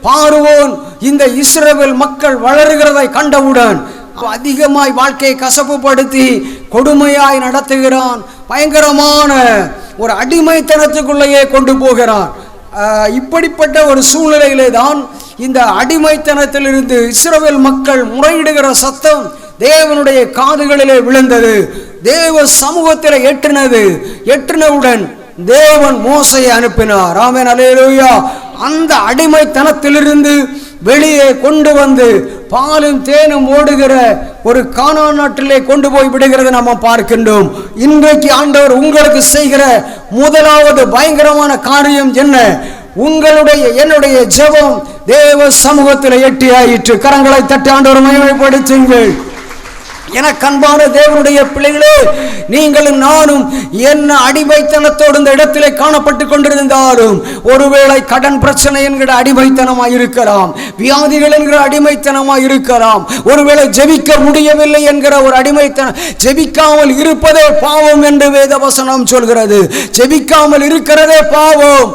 பார்வோன் இந்த இஸ்ரவேல் மக்கள் வளருகிறதை கண்டவுடன் அதிகமாய் வாழ்க்கையை கசப்புப்படுத்தி கொடுமையாய் நடத்துகிறான். பயங்கரமான ஒரு அடிமைத்தனத்துக்குள்ளேயே கொண்டு போகிறான். இப்படிப்பட்ட ஒரு சூழ்நிலையிலே தான் இந்த அடிமைத்தனத்திலிருந்து இஸ்ரவேல் மக்கள் முறையிடுகிற சத்தம் தேவனுடைய காதுகளிலே விழுந்தது. தேவ சமூகத்தில் எட்டினது. எட்டினவுடன் தேவன் மோசையை அனுப்பினார். ஆமென், அல்லேலூயா. அந்த அடிமைத்தனத்திலிருந்து வெளியே கொண்டு வந்து பாலும் தேனும் ஓடுகிற ஒரு கானான் நாட்டிலே கொண்டு போய் விடுகிறது நம்ம பார்க்கின்றோம். இன்றைக்கு ஆண்டவர் உங்களுக்கு செய்கிற முதலாவது பயங்கரமான காரியம் என்ன? உங்களுடைய என்னுடைய ஜெபம் தேவ சமூகத்தில் எட்டி ஆயிற்று. கரங்களை தட்டி ஆண்டவர் மகிமைப்படுத்துங்கள். எனக்கு அன்பான தேவனுடைய பிள்ளைகளே, நீங்களும் நானும் என்ன அடிமைத்தனத்தோடு இந்த இடத்திலே காணப்பட்டு கொண்டிருந்தாலும், ஒருவேளை கடன் பிரச்சனை என்கிற அடிமைத்தனமாய் இருக்கலாம், வியாதிகள் என்கிற அடிமைத்தனமாய் இருக்கலாம், ஒருவேளை ஜெபிக்க முடியவில்லை என்கிற ஒரு அடிமைத்தனம். ஜெபிக்காமல் இருப்பதே பாவம் என்று வேதவசனம் சொல்கிறது. ஜெபிக்காமல் இருக்கிறதே பாவம்,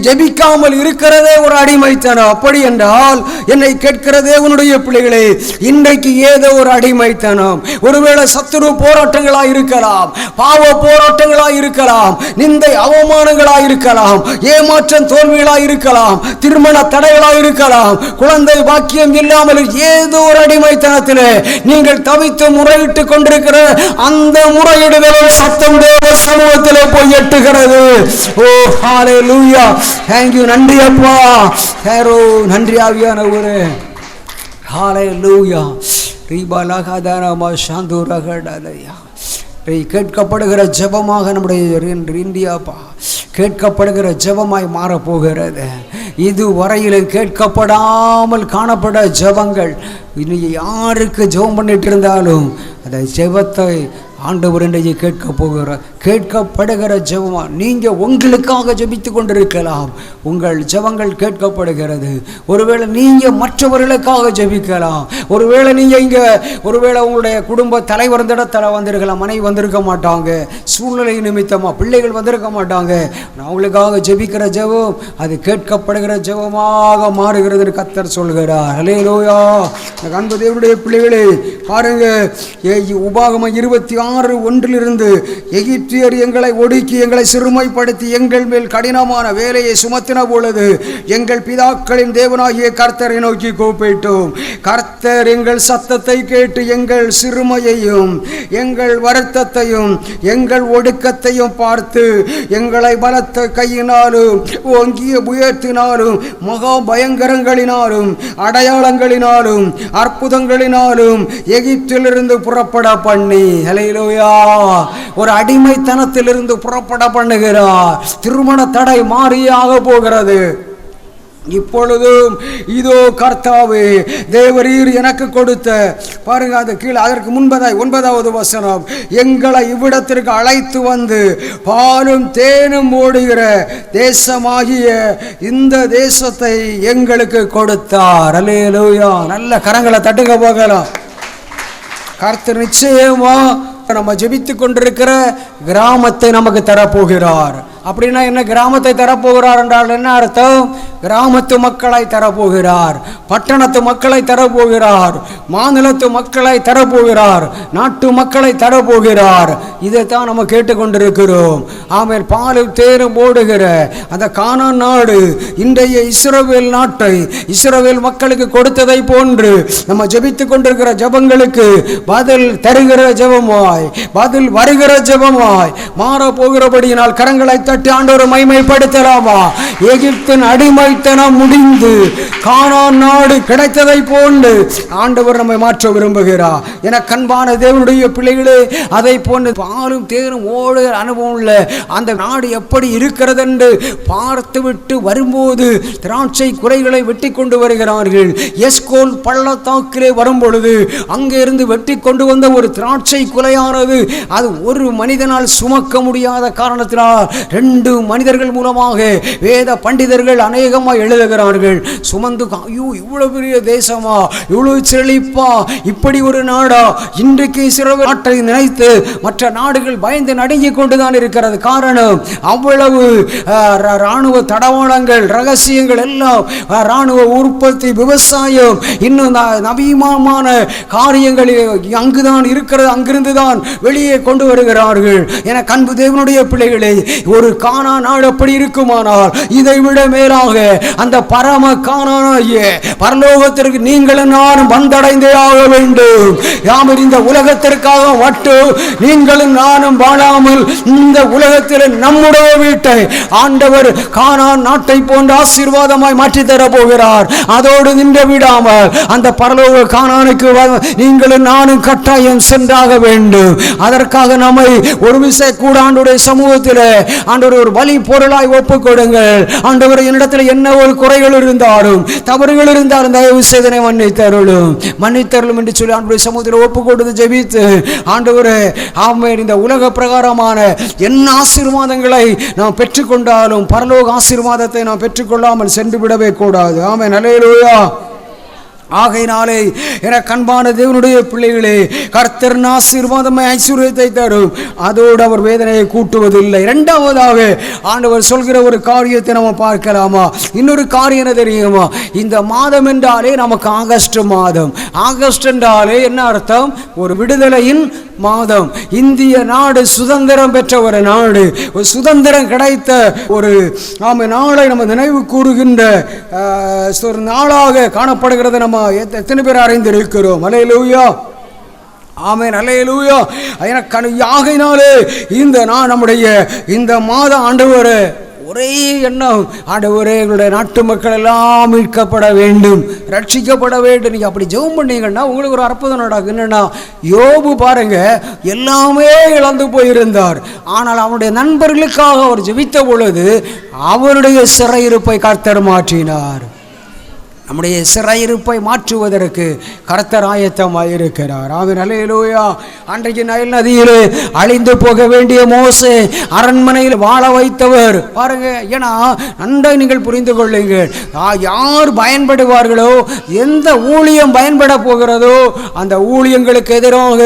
ஜெபிக்காமல் இருக்கிறதே ஒரு அடிமைத்தனம். அப்படி என்றால் என்னை கேட்கிற தேவனுடைய பிள்ளைகளே, இன்றைக்கு ஏதோ ஒரு அடிமைத்தனம், ஒருவேளை சத்துரு போராட்டங்களாய் இருக்கலாம், பாவ போராட்டங்களாய் இருக்கலாம், நிந்தை அவமானங்களாய் இருக்கலாம், ஏமாற்றம் தோல்விகளாய் இருக்கலாம், திருமண தடைகளாய் இருக்கலாம், குழந்தை பாக்கியம் இல்லாமல் ஏதோ ஒரு அடிமைத்தனத்திலே நீங்கள் தவித்து முறையிட்டு கொண்டிருக்கிற அந்த முறையிடுதலை சத்தம் தேவ சமூகத்திலே போய் எட்டுகிறது. ஓ ஹalleluya, thank you, நன்றி அப்பா, நன்றி ஆவியானவரே, ஹalleluya. கேட்கப்படுகிற ஜெபமாக நம்முடைய இந்தியாப்பா கேட்கப்படுகிற ஜெபமாய் மாறப்போகிறது. இதுவரையிலும் கேட்கப்படாமல் காணப்பட ஜெபங்கள் இன்னைக்கு யாருக்கு ஜெபம் பண்ணிட்டு இருந்தாலும் அந்த ஜெபத்தை ஆண்டவர் இன்றைக்கு கேட்கப்படுகிற ஜெபமா நீங்கள் உங்களுக்காக ஜெபித்து கொண்டிருக்கலாம். உங்கள் ஜெபங்கள் கேட்கப்படுகிறது. ஒருவேளை நீங்கள் மற்றவர்களுக்காக ஜெபிக்கலாம். ஒருவேளை நீங்கள் இங்கே ஒருவேளை உங்களுடைய குடும்ப தலைவர் இடத்துல வந்திருக்கலாம், மனைவி வந்திருக்க மாட்டாங்க, சூழ்நிலை நிமித்தமாக பிள்ளைகள் வந்திருக்க மாட்டாங்க. அவங்களுக்காக ஜெபிக்கிற ஜெபம் அது கேட்கப்படுகிற ஜெபமாக மாறுகிறது கர்த்தர் சொல்கிறார். ஹல்லேலூயா. அன்பு தேவனுடைய பிள்ளைகளே பாருங்க, உபாகமம் 26:1 எகிப்தியர் எங்களை ஒடுக்கி எங்களை சிறுமைப்படுத்தி எங்கள் மேல் கடினமான வேலையை சுமத்தின பொழுது எங்கள் பிதாக்களின் தேவனாகிய கர்த்தரை நோக்கி கூப்பிட்டோம். கர்த்தர் எங்கள் சத்தத்தை கேட்டு எங்கள் சிறுமையையும் எங்கள் வருத்தத்தையும் எங்கள் ஒடுக்கத்தையும் பார்த்து எங்களை பலத்த கையினாலும் ஓங்கிய உயர்த்தினாலும் மகா பயங்கரங்களினாலும் அடையாளங்களினாலும் அற்புதங்களினாலும் எகிப்திலிருந்து புறப்பட பண்ணி. ஹல்லேலூயா. அல்லேலூயா. ஒரு அடிமைத்தனத்திலிருந்து புறப்பட பண்ணுகிறார். திருமண தடை மாறியாக போகிறது. இப்பொழுதும் இதோ கர்த்தாவே தேவரீர் எனக்கு கொடுத்த பாருங்க, அது கீழே அதற்கு முன்பதாய் 9வது வசனம், எங்களை இவ்விடத்திற்கு அழைத்து வந்து பாலும் தேனும் ஓடுகிற தேசமாகிய இந்த தேசத்தை எங்களுக்கு கொடுத்தார். அல்லேலூயா. நல்ல கரங்களை தட்டுங்க போகலாம். கர்த்தர் நிச்சயமா நம்ம ஜெபித்து கொண்டிருக்கிற கிராமத்தை நமக்கு தரப்போகிறார். அப்படின்னா என்ன? கிராமத்தை தரப்போகிறார் என்றால் என்ன அர்த்தம்? கிராமத்து மக்களை தரப்போகிறார், பட்டணத்து மக்களை தரப்போகிறார், மாநிலத்து மக்களை தரப்போகிறார், நாட்டு மக்களை தரப்போகிறார். இதைத்தான் நம்ம கேட்டுக்கொண்டிருக்கிறோம். ஆமென். பாலும் தேனும் ஓடுகிற அந்த கானான் நாடு இன்றைய இஸ்ரவேல் நாட்டை இஸ்ரவேல் மக்களுக்கு கொடுத்ததை போன்று நம்ம ஜெபித்து கொண்டிருக்கிற ஜெபங்களுக்கு பதில் தருகிற ஜெபமாய், பதில் வருகிற ஜெபமாய் மாற போகிறபடியினால் கரங்களை தட்டி ஆண்டவரை மகிமைப்படுத்தலாமா? எகிப்தின் அடிமைத்தனம் முடிந்து கானான் நாடு கிடைத்ததை போன்று ஆண்டவர் நம்மை மாற்ற விரும்புகிறார். என கண்பான தேவனுடைய பிள்ளைகளே, அதை போன்று பாலும் தேனும் ஓடு அனுபவம் உள்ள அந்த நாடு எப்படி இருக்கிறது என்று பார்த்துவிட்டு வரும்போது திராட்சை குலைகளை வெட்டி கொண்டு வருகிறார்கள். எஸ்கோல் பள்ளத்தாக்கிலே வரும் பொழுது அங்கே இருந்து வெட்டி கொண்டு வந்த ஒரு திராட்சை குலையானது அது ஒரு மனிதனால் சுமக்க முடியாத காரணத்தினால் 2 மனிதர்கள் மூலமாக வேத பண்டிதர்கள் அநேகமாக எழுதுகிறார்கள். சுமந்து, ஐயோ இவ்வளவு பெரிய தேசமா, இவ்வளவு செழிப்பா, இப்படி ஒரு நாடா? இன்றைக்கு இஸ்ரவேல் நாட்டை நினைத்து மற்ற நாடுகள் பயந்து நடுங்கிக் கொண்டுதான் இருக்கிறது. காரணம், அவ்வளவு இராணுவ தடவாளங்கள், ரகசியங்கள் எல்லாம், இராணுவ உற்பத்தி, விவசாயம், இன்னும் நவீனமான காரியங்கள் அங்குதான் இருக்கிறது. அங்கிருந்துதான் வெளியே கொண்டு வருகிறார்கள். என கண்பு தேவனுடைய பிள்ளைகளே, ஒரு கானான் நாடு அப்படி இருக்குமானால் இதை விட மேலாக அந்த பரம கானானாகிய பரலோகத்திற்கு நீங்களும் நானும் வந்தடைந்தே ஆக வேண்டும். யாமர் இந்த உலகத்திற்காக மட்டும் நீங்களும் நானும் வாழாமல் இந்த உலகத்தில் நம்முடைய வீட்டை ஆண்டவர் கானான் நாட்டை போன்ற ஆசீர்வாதமாய் மாற்றி தர போகிறார். அதோடு நின்று விடாமல் அந்த பரலோக கானானுக்கு நீங்களும் நானும் கட்டாயம் சென்றாக வேண்டும். அதற்காக நம்மை ஒரு விசை கூட ஆண்டவருடைய சமூகத்தில் ஆண்டவர் ஒரு பலி பொருளாய் ஒப்புக் கொடுங்கள். ஆண்டவர், என்னிடத்தில் என்ன ஒரு குறைகள் இருந்தாலும் தவறுகள் இருந்தாலும் தயவு செய்தனை மன்னித்தருளும் என்று சொல்லி ஆண்டவருடைய சமூகத்தில் ஒப்புக் கொடுத்து ஜெபித்து, ஆண்டவரே ஆமென், இந்த உலக பிரகாரமான என்ன ஆசீர்வாதங்களை நாம் பெற்றுக்கொண்டாலும் பரலோக ஆசீர்வாதத்தை நாம் பெற்றுக்கொள்ளாமல் சென்று விடவே கூடாது. ஆமென். அல்லேலூயா. ஆகையினாலே என கண்பான தேவனுடைய பிள்ளைகளே, கர்த்தர் ஆசீர்வாதமே ஐஸ்வர்யத்தை தரும், அதோடு அவர் வேதனையை கூட்டுவதில்லை. இரண்டாவதாக ஆண்டவர் சொல்கிற ஒரு காரியத்தை நம்ம பார்க்கலாமா? இன்னொரு காரியம் என்ன தெரியுமா? இந்த மாதம் என்றாலே நமக்கு ஆகஸ்ட் மாதம். ஆகஸ்ட் என்றாலே என்ன அர்த்தம்? ஒரு விடுதலையின் மாதம். இந்திய நாடு சுதந்திரம் பெற்ற ஒரு நாடு, ஒரு சுதந்திரம் கிடைத்த ஒரு நாளை நம்ம நினைவு கூறுகின்ற ஒரு நாளாக காணப்படுகிறது. நம்ம எத்தனை பேர் அறிந்திருக்கிறோம்? அல்லேலூயா. ஆமென். அல்லேலூயா. ஆகையினாலே இந்த நம்முடைய இந்த மாத ஆண்டவர் ஒரே எண்ணம், ஆண்டவரே எங்களுடைய நாட்டு மக்கள் எல்லாம் மீட்கப்பட வேண்டும், ரட்சிக்கப்பட வேண்டும். நீங்கள் அப்படி ஜெபம் பண்ணீங்கன்னா உங்களுக்கு ஒரு அற்புதம் நடக்கும். என்னன்னா, யோபு பாருங்க, எல்லாமே இழந்து போயிருந்தார். ஆனால் அவனுடைய நண்பர்களுக்காக அவர் ஜெபித்த பொழுது அவருடைய சிறையிருப்பை கர்த்தர் மாற்றினார். நம்முடைய சிறையிருப்பை மாற்றுவதற்கு கர்த்தர் ஆயத்தமாக இருக்கிறார். ஆமென். அல்லேலூயா. அன்றைக்கு நைல் நதியிலே அழிந்து போக வேண்டிய மோசே அரண்மனையில் வாழ வைத்தவர் பாருங்க. ஏன்னா நன்றாக நீங்கள் புரிந்து கொள்ளுங்கள், யார் பயன்படுவார்களோ, எந்த ஊழியம் பயன்பட போகிறதோ அந்த ஊழியங்களுக்கு எதிராக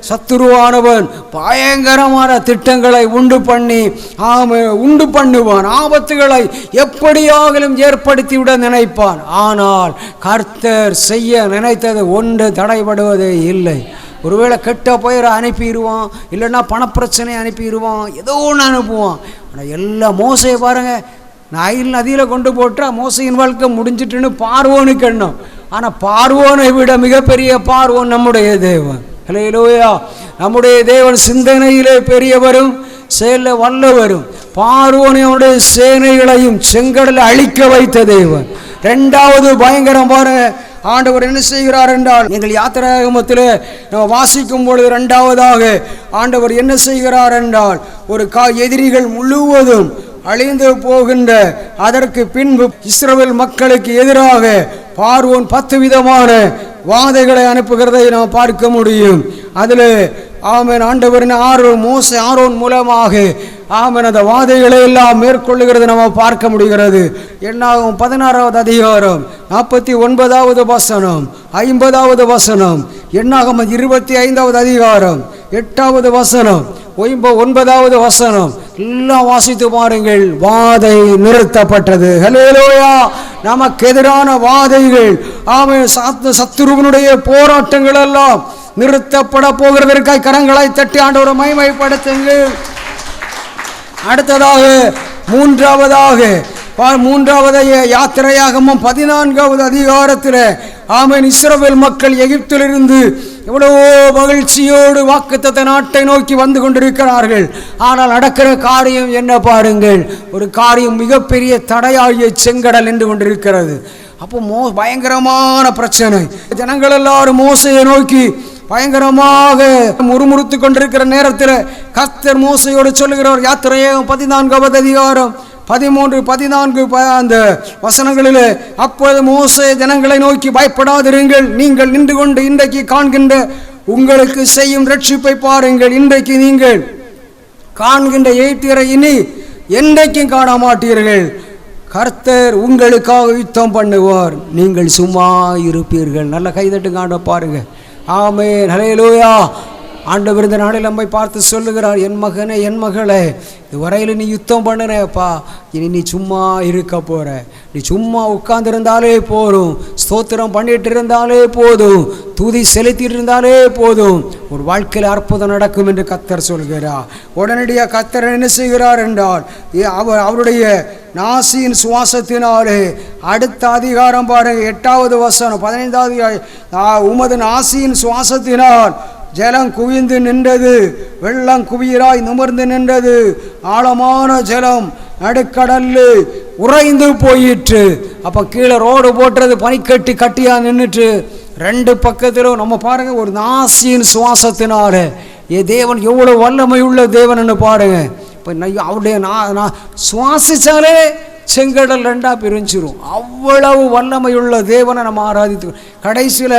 சத்துருவானவன் பயங்கரமான திட்டங்களை உண்டு பண்ணுவான். ஆபத்துகளை எப்படியாகிலும் ஏற்படுத்திவிட நினைப்பான். ஆனால் கர்த்தர் செய்ய நினைத்தது ஒன்று தடைபடுவதே இல்லை. ஒருவேளை கெட்ட பெயரை அனுப்பிடுவான், இல்லைன்னா பணப்பிரச்சனை அனுப்பிடுவான், ஏதோ ஒன்று அனுப்புவான். ஆனால் எல்லாம் மோசையை பாருங்க, நைல் நதியில் கொண்டு போட்டா மோசையின் வாழ்க்கை முடிஞ்சிட்டுன்னு பார்வோனுக்கு எண்ணம். ஆனால் பார்வோனை விட மிகப்பெரிய பார்வோன் நம்முடைய தேவன். அல்லேலூயா. நம்முடைய தேவன் சிந்தனையிலே பெரியவரும் செயல வல்லவரும். பார்வோனை அவனுடைய சேனைகளையும் செங்கடலை அழிக்க வைத்த தேவன். இரண்டாவது பயங்கரம் பாருங்க, ஆண்டவர் என்ன செய்கிறார் என்றால், நீங்கள் யாத்திராகமத்தில் வாசிக்கும் பொழுது இரண்டாவதாக ஆண்டவர் என்ன செய்கிறார் என்றால், ஒரு எதிரிகள் முழுவதும் அழிந்து போகின்ற அதற்கு பின்பு இஸ்ரவேல் மக்களுக்கு எதிராக பார்வோன் 10 விதமான வாதைகளை அனுப்புகிறதை நாம் பார்க்க முடியும். அதில் ஆமென் ஆண்டவரின் ஆரோன் மூலமாக ஆமென் அந்த வாதைகளை எல்லாம் மேற்கொள்ளுகிறது நம்ம பார்க்க முடிகிறது. என்னாகும் 16வது அதிகாரம் 49வது வசனம் 50வது வசனம், என்னாகும் 25வது அதிகாரம் 8வது வசனம் 9வது வசனம் எல்லாம் வாசித்து பாருங்கள். வாதை நிறுத்தப்பட்டது. ஹல்லேலூயா. நமக்கு எதிரான வாதைகள் ஆமென் சத்துருவனுடைய போராட்டங்கள் எல்லாம் நிறுத்தப்பட போகிறதற்காக கரங்களை தட்டி ஆண்டவரை மகிமைப்படுத்துங்கள். அடுத்ததாக மூன்றாவது யாத்திரையாகமம் 14வது அதிகாரத்தில் ஆமென் இஸ்ரவேல் மக்கள் எகிப்திலிருந்து எவ்வளவோ மகிழ்ச்சியோடு வாக்குத்தத்த நாட்டை நோக்கி வந்து கொண்டிருக்கிறார்கள். ஆனால் நடக்கிற காரியம் என்ன பாருங்கள். ஒரு காரியம் மிகப்பெரிய தடையாகிய செங்கடல் என்று கொண்டிருக்கிறது. அப்போ பயங்கரமான பிரச்சனை. ஜனங்கள் எல்லாரும் மோசையை நோக்கி பயங்கரமாக முறுமுறுத்து கொண்டிருக்கிற நேரத்தில் கர்த்தர் மோசையோடு சொல்லுகிறார். யாத்திரையாகமம் 14வது அதிகாரம் 13, 14 அந்த வசனங்களில், அப்பொழுது மோசே ஜனங்களை நோக்கி, பயப்படாதிருங்கள், நீங்கள் நின்று கொண்டு இன்றைக்கு காண்கின்ற உங்களுக்கு செய்யும் ரட்சிப்பை பாருங்கள். இன்றைக்கு நீங்கள் காண்கின்ற எய்தியரை இனி என்றைக்கும் காண மாட்டீர்கள். கர்த்தர் உங்களுக்காக யுத்தம் பண்ணுவார், நீங்கள் சும்மா இருப்பீர்கள். நல்ல கைதட்டு காண்ட பாருங்க. ஆமென். ஹல்லேலூயா. ஆண்டவர் இந்த நாளில் நம்மை பார்த்து சொல்லுகிறார், என் மகனே, என் மகளே, இதுவரையில் நீ யுத்தம் பண்ணினேப்பா, இனி நீ சும்மா இருக்க போற. நீ சும்மா உட்கார்ந்துருந்தாலே போதும், ஸ்தோத்திரம் பண்ணிட்டு இருந்தாலே போதும், துதி செலுத்திட்டு இருந்தாலே போதும், ஒரு வாழ்க்கையில் அற்புதம் நடக்கும் என்று கர்த்தர் சொல்கிறார். உடனடியாக கர்த்தர் என்ன செய்கிறார் என்றால், அவருடைய நாசியின் சுவாசத்தினாலே, அடுத்த அதிகாரம் பாருங்க 8வது வசனம் 15வது, உமது நாசியின் சுவாசத்தினால் ஜலம் குவிந்து நின்றது, வெள்ளம் குவியராய் நிமிர்ந்து நின்றது, ஆழமான ஜலம் நடுக்கடலில் உறைந்து போயிற்று. அப்போ கீழே ரோடு போட்டுறது பனிக்கட்டி கட்டியாக நின்றுட்டு, 2 பக்கத்திலும் நம்ம பாருங்க, ஒரு நாசியின் சுவாசத்தினால தேவன் எவ்வளோ வல்லமை உள்ள தேவன் பாருங்க. இப்போ அவருடைய சுவாசிச்சாலே செங்கடல் 2ஆ பிரிஞ்சிரும். அவ்வளவு வல்லமையுள்ள தேவனை நம்ம ஆராதித்து கடைசியில்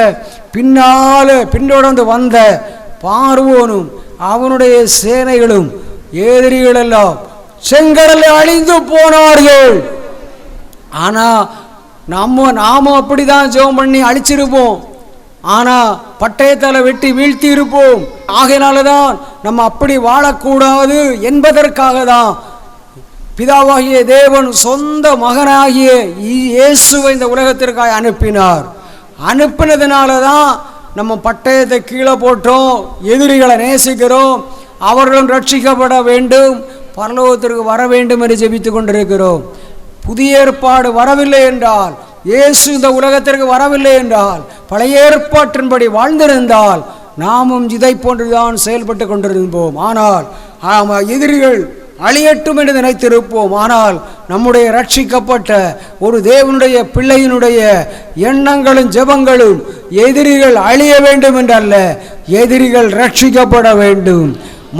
பின்னோடந்து வந்த பார்வோனும் அவனுடைய சேனைகளும் எதிரிகள் எல்லாம் செங்கடலில் அழிந்து போனார்கள். ஆனால் நாம அப்படிதான் ஜெபம் பண்ணி அழிச்சிருப்போம். ஆனால் பட்டயத்தால் வெட்டி வீழ்த்தி இருப்போம். ஆகையினால தான் நம்ம அப்படி வாழக்கூடாது என்பதற்காக தான் பிதாவாகிய தேவன் சொந்த மகனாகிய இயேசுவை இந்த உலகத்திற்காக அனுப்பினார். அனுப்பினதுனால தான் நம்ம பட்டயத்தை கீழே போட்டோம், எதிரிகளை நேசிக்கிறோம், அவர்களும் ரட்சிக்கப்பட வேண்டும், பரலோகத்திற்கு வர வேண்டும் என்று ஜெபித்து கொண்டிருக்கிறோம். புதிய ஏற்பாடு வரவில்லை என்றால், இயேசு இந்த உலகத்திற்கு வரவில்லை என்றால், பழைய ஏற்பாட்டின்படி வாழ்ந்திருந்தால் நாமும் இதை போன்றுதான் செயல்பட்டு கொண்டிருப்போம். ஆனால் எதிரிகள் அழியட்டும் என்று நினைத்திருப்போம். ஆனால் நம்முடைய ரட்சிக்கப்பட்ட ஒரு தேவனுடைய பிள்ளையினுடைய எண்ணங்களும் ஜெபங்களும் எதிரிகள் அழிய வேண்டும் என்றல்ல, எதிரிகள் ரட்சிக்கப்பட வேண்டும்,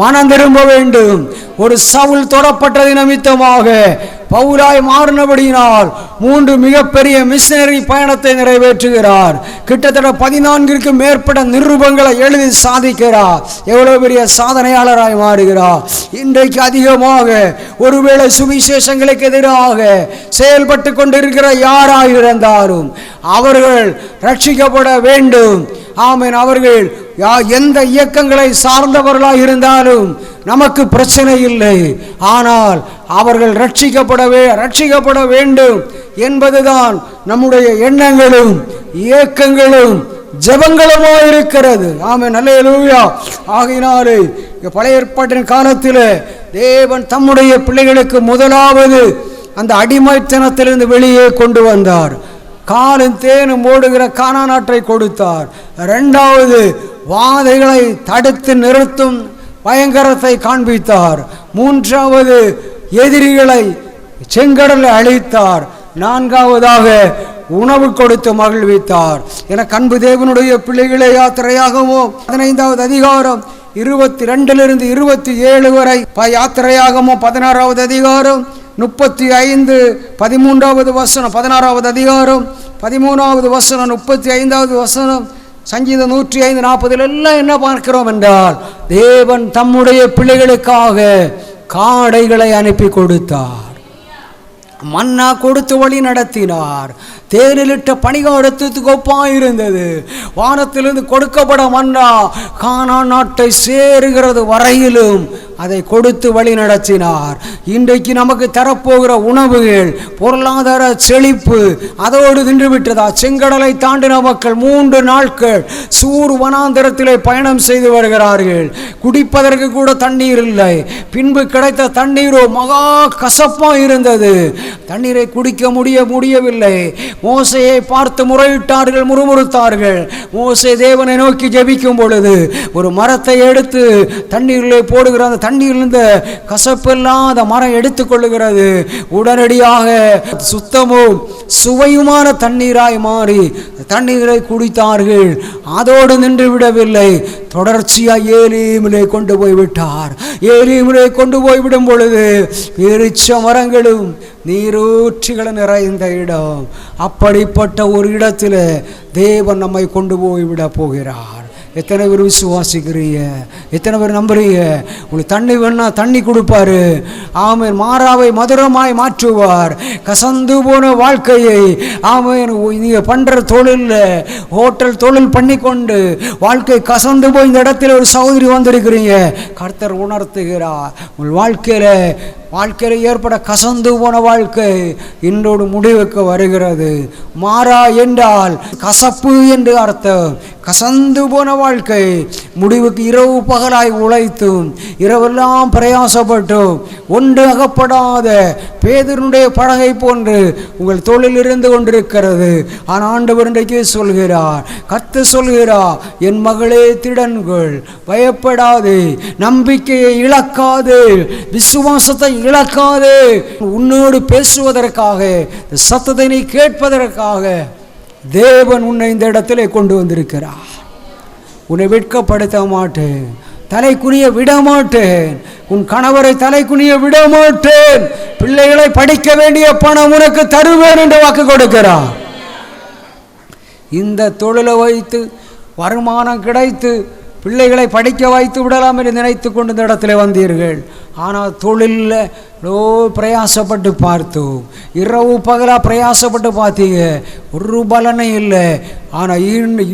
மனம் திரும்ப வேண்டும். ஒரு சவுல் தொடப்பட்டது நிமித்தமாக பவுலாய் மாறினபடியினால் 3 மிகப்பெரிய மிஷனரி பயணத்தை நிறைவேற்றுகிறார். கிட்டத்தட்ட 14ற்கு மேற்பட்ட நிருபங்களை எழுதி சாதிக்கிறார். எவ்வளவு பெரிய சாதனையாளராய் மாறுகிறார். இன்றைக்கு அதிகமாக ஒருவேளை சுவிசேஷங்களுக்கு எதிராக செயல்பட்டு கொண்டிருக்கிற யாராக இருந்தாலும் அவர்கள் ரட்சிக்கப்பட வேண்டும். ஆமென். அவர்கள் எந்த இயக்கங்களை சார்ந்தவர்களாக இருந்தாலும் நமக்கு பிரச்சனை இல்லை. ஆனால் அவர்கள் ரட்சிக்கப்பட வேண்டும் என்பதுதான் நம்முடைய எண்ணங்களும் இயக்கங்களும் ஜெபங்களுமாக இருக்கிறது. ஆமென். அல்லேலூயா. ஆகையினாலே பழைய ஏற்பாட்டின் காலத்தில் தேவன் தம்முடைய பிள்ளைகளுக்கு முதலாவது அந்த அடிமைத்தனத்திலிருந்து வெளியே கொண்டு வந்தார். காலும் தேனும் ஓடுகிற கானான் நாட்டை கொடுத்தார். 2வது வாதைகளை தடுத்து நிறுத்தும் பயங்கரத்தை காண்பித்தார். 3வது எதிரிகளை செங்கடலை அழித்தார். 4வதாக உணவு கொடுத்து மகிழ்வித்தார். என அன்பு தேவனுடைய பிள்ளைகளே, யாத்திரையாகவும் 15வது அதிகாரம் 22 to 27 வரை, யாத்திரையாகவும் 16வது அதிகாரம் 35 13வது வசனம், 16வது அதிகாரம் 13வது வசனம் 35வது வசனம், சங்கீதம் 105 40 எல்லாம் என்ன பார்க்கிறோம் என்றால், தேவன் தம்முடைய பிள்ளைகளுக்காக காடைகளை அனுப்பி கொடுத்தார், மன்னா கொடுத்து வழி நடத்தினார். தேனிலிட்ட பணிகாரத்துக்கு ஒப்பாயிருந்தது. வானத்திலிருந்து கொடுக்கப்பட மன்னா கானான் நாட்டை சேருகிறது வரையிலும் அதை கொடுத்து வழி நடத்தினார். இன்றைக்கு நமக்கு தரப்போகிற உணவுகள், பொருளாதார செழிப்பு அதோடு நின்று விட்டதா? செங்கடலை தாண்டின மக்கள் 3 நாட்கள் சூர் வனாந்தரத்திலே பயணம் செய்து வருகிறார்கள். குடிப்பதற்கு கூட தண்ணீர் இல்லை. பின்பு கிடைத்த தண்ணீரோ மகா கசப்பா இருந்தது. தண்ணீரை குடிக்க முடியவில்லை. மோசையை பார்த்து முறையிட்டார்கள், முறுமுறுத்தார்கள். மோசே தேவனை நோக்கி ஜெபிக்கும் பொழுது ஒரு மரத்தை எடுத்து தண்ணீரிலே போடுகிற அந்த தண்ணீரிலிருந்து கசப்பில்லாத மரம் எடுத்துக்கொள்ளுகிறது. உடனடியாக சுத்தமும் சுவையுமான தண்ணீராய் மாறி தண்ணீரை குடித்தார்கள். அதோடு நின்று விடவில்லை, தொடர்ச்சியாக ஏலீமிலே கொண்டு போய்விட்டார். ஏலீமிலே கொண்டு போய்விடும் பொழுது எரிச்ச மரங்களும் நீரூற்றுகள் நிறைந்த இடம். அப்படிப்பட்ட ஒரு இடத்தில் தேவன் நம்மை கொண்டு போய்விட போகிறார். எத்தனை பேர் விசுவாசிக்கிறீங்க? எத்தனை பேர் நம்புறீங்க? உங்களுக்கு தண்ணி வேணா தண்ணி கொடுப்பாரு. ஆமேன். மாறாவை மதுரமாய் மாற்றுவார். கசந்து போன வாழ்க்கையை, ஆமேன், நீங்கள் பண்ணுற தொழிலில் ஹோட்டல் தொழில் பண்ணி கொண்டு வாழ்க்கை கசந்து போய் இந்த இடத்துல ஒரு சகோதரி வந்திருக்கிறீங்க. கர்த்தர் உணர்த்துகிறார், உங்கள் வாழ்க்கையில் ஏற்பட கசந்து போன வாழ்க்கை இன்றோடு முடிவுக்கு வருகிறது. மாறா என்றால் கசப்பு என்று அர்த்தம். கசந்து போன வாழ்க்கை முடிவுக்கு இரவு பகலாய் உழைத்தும் இரவெல்லாம் பிரயாசப்பட்டும் ஒன்று அகப்படாத பேதுருடைய படகை போன்று உங்கள் தொழில் இருந்து கொண்டிருக்கிறது. ஆனால் ஆண்டவர் இன்றைக்கு சொல்கிறார், கர்த்தர் சொல்கிறார், என் மகளே திடன்கள், பயப்படாதே, நம்பிக்கையை இழக்காதே, விசுவாசத்தை இழக்காதே. உன்னோடு பேசுவதற்காக, சத்தத்தை நீ கேட்பதற்காக தேவன் உன்னை இந்த இடத்திலே கொண்டு வந்திருக்கிறார். உன்னை வெட்கப்படுத்த மாட்டேன், தலை குனிய விட மாட்டேன், உன் கணவரை தலை குனிய விட மாட்டேன், பிள்ளைகளை படிக்க வேண்டிய பணம் உனக்கு தருவேன் என்று வாக்கு கொடுக்கிறார். இந்த தொழிலை வைத்து வருமானம் கிடைத்து பிள்ளைகளை படிக்க வைத்து விடலாம் என்று நினைத்து கொண்டு இந்த இடத்துல வந்தீர்கள். ஆனால் தொழிலில் பிரயாசப்பட்டு பார்த்தோம், இரவு பகலாக பிரயாசப்பட்டு பார்த்தீங்க, ஒரு பலனை இல்லை. ஆனால்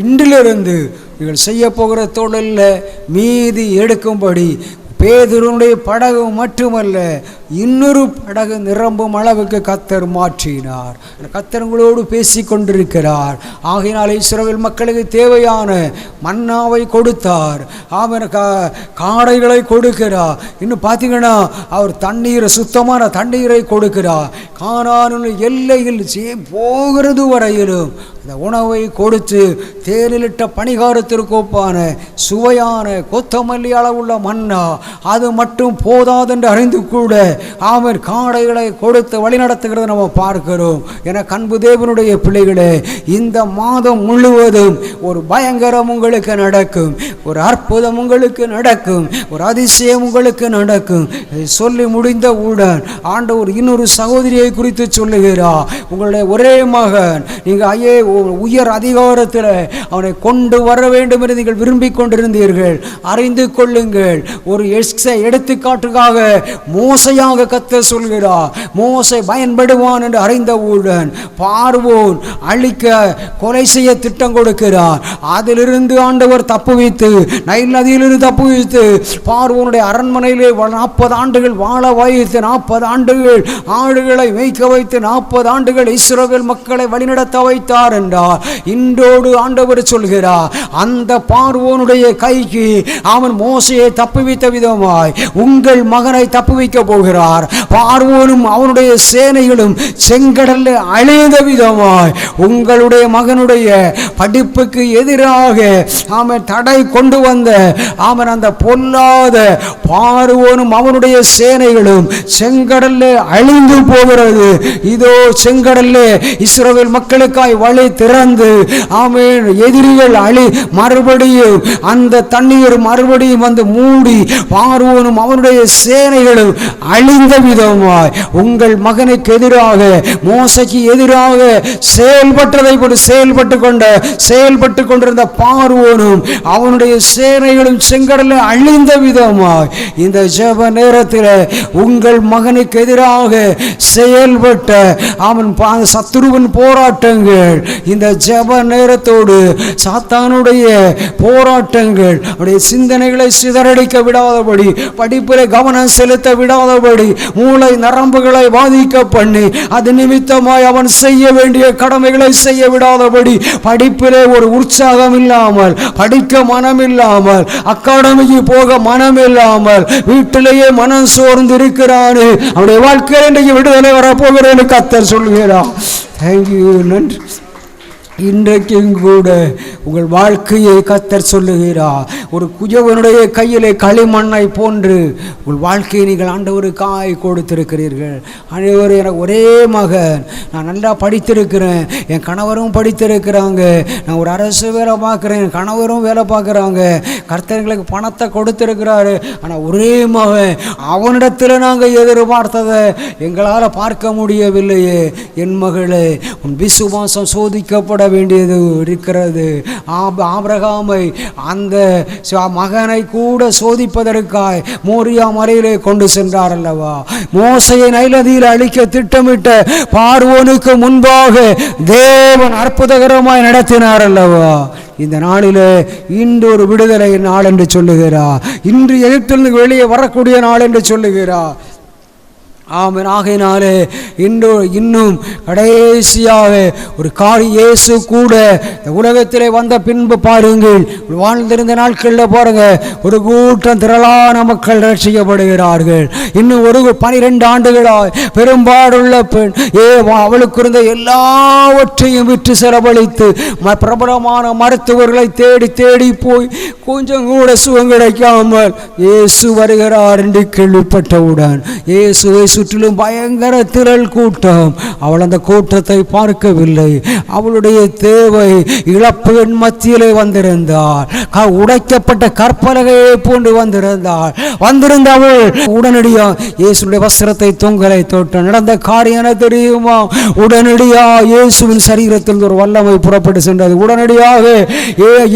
இன்றிலிருந்து நீங்கள் செய்ய போகிற தொழிலில் மீதி எடுக்கும்படி பேதுருடைய படகு மட்டுமல்ல, இன்னொரு படகு நிரம்பும் அளவுக்கு கர்த்தர் மாற்றினார். கர்த்தர் உங்களோடு பேசி கொண்டிருக்கிறார். ஆகையினால் இஸ்ரவேல் மக்களுக்கு தேவையான மன்னாவை கொடுத்தார். அவன் காடைகளை கொடுக்கிறார். இன்னும் பார்த்தீங்கன்னா அவர் தண்ணீரை, சுத்தமான தண்ணீரை கொடுக்கிறார். கானான் எல்லையில் போகிறது வரையிலும் அந்த உணவை கொடுத்து தேனிலிட்ட பணிகாரத்திற்கு ஒப்பான சுவையான கொத்தமல்லி அளவுள்ள மன்னா அது மட்டும் போதாதென்று அறிந்து கூட அவர் காடைகளை கொடுத்து வழி நடத்துகிறத நம்ம பார்க்கிறோம். என அன்பு தேவனுடைய பிள்ளைகளே, இந்த மாதம் முழுவதும் ஒரு பயங்கரம் உங்களுக்கு நடக்கும், ஒரு அற்புதம் உங்களுக்கு நடக்கும், ஒரு அதிசயம் உங்களுக்கு நடக்கும். சொல்லி முடிந்தவுடன் ஆண்டவர் இன்னொரு சகோதரியை குறித்து சொல்லுகிறார். உங்களுடைய ஒரே மகன், நீங்கள் உயர் அதிகாரத்தில் அவனை கொண்டு வர வேண்டும் என்று நீங்கள் விரும்பிக் கொண்டிருந்தீர்கள். அறிந்து கொள்ளுங்கள், ஒரு எடுத்துக்காட்டுக்காக மோசையாக கர்த்தர் சொல்கிறார். மோசை பயன்படுவான் என்று அறிந்தவுடன் பார்வோன் அழிக்க கொலை செய்ய திட்டம் கொடுக்கிறார். அதிலிருந்து ஆண்டவர் தப்புவித்து, நைல் நதியிலிருந்து தப்புவித்து பார்வோனுடைய அரண்மனையிலே 40 ஆண்டுகள் வாழ வைத்து, 40 ஆண்டுகள் ஆடுகளை மேய்க்க வைத்து, 40 ஆண்டுகள் இஸ்ரவேல் மக்களை வழிநடத்த வைத்தார். என்றால் இன்றோடு ஆண்டவர் சொல்கிறார், அந்த பார்வோனுடைய கைக்கு அவன் மோசையை தப்புவித்த விதமாய் உங்கள் மகனை தப்புவிக்க போகிறார். பார்வோனும் அவனுடைய சேனைகளும் செங்கடலில் அழிந்த விதமாய் உங்களுடைய மகனுடைய படிப்புக்கு எதிராக அவன் தடை கொண்டு வந்த அவன் அந்த பொல்லாத பார்வோனும் அவனுடைய சேனைகளும் செங்கடலில் அழிந்து போகிறது. இதோ செங்கடலில் இஸ்ரவேல் மக்களுக்காய் வழி திறந்து ஆமென் எதிரிகள் மறுபடியும் அந்த தண்ணீர் மறுபடியும் வந்து மூடி பார்வோனும் அவனுடைய சேனைகளும் அழிந்த விதமாய் உங்கள் மகனுக்கு எதிராக மோசைக்கு எதிராக செயல்பட்டு கொண்டிருந்த பார்வோனும் அவனுடைய சேனைகளும் செங்கடலில் அழிந்த விதமாய் இந்த ஜெப நேரத்தில் உங்கள் மகனுக்கு எதிராக செயல்பட்ட அவன் சத்துருவின் போராட்டங்கள், இந்த ஜெப நேரத்தோடு சாத்தானுடைய போராட்டங்கள் அவருடைய சிந்தனைகளை சிதறடிக்க விடாதபடி, படிப்பில் கவனம் செலுத்த விடாதபடி, மூளை நரம்புகளை பாதிக்க பண்ணி அது நிமித்தமாய் அவன் செய்ய வேண்டிய கடமைகளை செய்ய விடாதபடி, படிப்பிலே ஒரு உற்சாகம் இல்லாமல், படிக்க மனம் இல்லாமல், அகாடமிக்கு போக மனம் இல்லாமல் வீட்டிலேயே மனம் சோர்ந்து இருக்கிறாரு. அவருடைய வாழ்க்கையில் இன்றைக்கு விடுதலை வரப்போகிறேன்னு கர்த்தர் சொல்கிறார். தேங்க்யூ, நன்றி. இன்றைக்கும் கூட உங்கள் வாழ்க்கையை கர்த்தர் சொல்லுகிறார். ஒரு குயவனுடைய கையிலே களிமண்ணை போன்று உங்கள் வாழ்க்கையை நீங்கள் ஆண்டவருக்காய் கொடுத்திருக்கிறீர்கள். ஆண்டவர், எனக்கு ஒரே மகன், நான் நல்லா படித்திருக்கிறேன், என் கணவரும் படித்திருக்கிறாங்க, நான் ஒரு அரசு வேலை பார்க்குறேன், என் கணவரும் வேலை பார்க்குறாங்க, கர்த்தர்களுக்கு பணத்தை கொடுத்திருக்கிறாரு, ஆனால் ஒரே மகன், அவனிடத்தில் நாங்கள் எதிர்பார்த்ததை எங்களால் பார்க்க முடியவில்லையே. என் மகளே, உன் விசுவாசம் சோதிக்கப்பட வேண்டியது இருக்கிறது. ஆபிரகாமை அந்த மகனை கூட சோதிப்பதற்காய் மோரியா மலையிலே கொண்டு சென்றார் அல்லவா. மோசையை நைல் நதியில் அழிக்க திட்டமிட்ட பார்வோனுக்கு முன்பாக தேவன் அற்புதகரமாய் நடத்தினார் அல்லவா. இந்த நாளிலே இன்று ஒரு விடுதலை நாள் என்று சொல்லுகிறார். இன்று எகிப்திலிருந்து வெளியே வரக்கூடிய நாள் என்று சொல்லுகிறார். ஆமென். ஆகையினாலே இன்னும் கடைசியாக ஒரு இயேசு கூட இந்த உலகத்திலே வந்த பின்பு பாருங்கள், வாழ்ந்திருந்த நாட்களில் பாருங்க, ஒரு கூட்டம் திரளான மக்கள் ரட்சிக்கப்படுகிறார்கள். இன்னும் ஒரு 12 ஆண்டுகளாய் பெரும்பாடுள்ள பெண் அவளுக்கு இருந்த எல்லாவற்றையும் விற்று செலவழித்து பிரபலமான மருத்துவர்களை தேடி தேடி போய் கொஞ்சம் கூட சுகம் கிடைக்காமல் இயேசு வருகிறார் என்று கேள்விப்பட்டவுடன் இயேசுவை சுற்றிலும் பயங்கர திரள் கூட்டம். அவள் அந்த கூட்டத்தை பார்க்கவில்லை. அவளுடைய தேவை இழப்பு மத்தியிலே வந்திருந்தாள். உடைக்கப்பட்ட கற்பலகையை போன்று வந்திருந்தவள் உடனடியாக இயேசுடைய வஸ்திரத்தை தொங்கலை தொட்ட நடந்த காரியம் என்ன தெரியுமா? உடனடியாக இயேசுவின் சரீரத்தில் ஒரு வல்லமை புறப்பட்டு சென்றது. உடனடியாக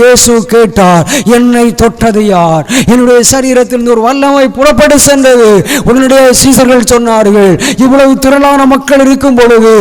இயேசு கேட்டார், என்னை தொட்டது யார்? என்னுடைய சரீரத்தில் ஒரு வல்லமை புறப்பட்டு சென்றது. உடனடியாக சீசர்கள் சொன்னார்கள், இவ்வளவு திரளான மக்கள் இருக்கும் பொழுது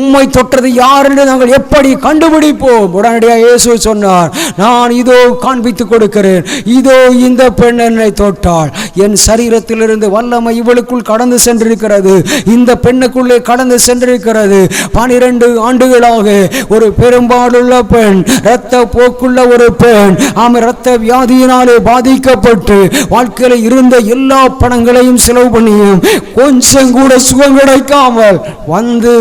உம்மை தொட்டது யார் என்று நாங்கள் எப்படி கண்டுபிடிப்போம்? உடனடியாக இயேசு சொன்னார், நான் இதோ காண்பித்துக் கொடுக்கிறேன். இதோ இந்த பெண் என்னை தொட்டாள், என் சரீரத்திலிருந்து வல்லமை இவளுக்குள் கடந்து சென்றிருக்கிறது, இந்த பெண்ணுக்குள்ளே கடந்து சென்றிருக்கிறது. 12 ஆண்டுகளாக ஒரு பெரும்பாலுள்ள பெண், இரத்த போக்குள்ள ஒரு பெண், இரத்த வியாதியினாலே பாதிக்கப்பட்டு வாழ்க்கையில் இருந்த எல்லா பணங்களையும் செலவு பண்ணியும் கொஞ்சம் கூட சுகம் கிடைக்காமல் வந்து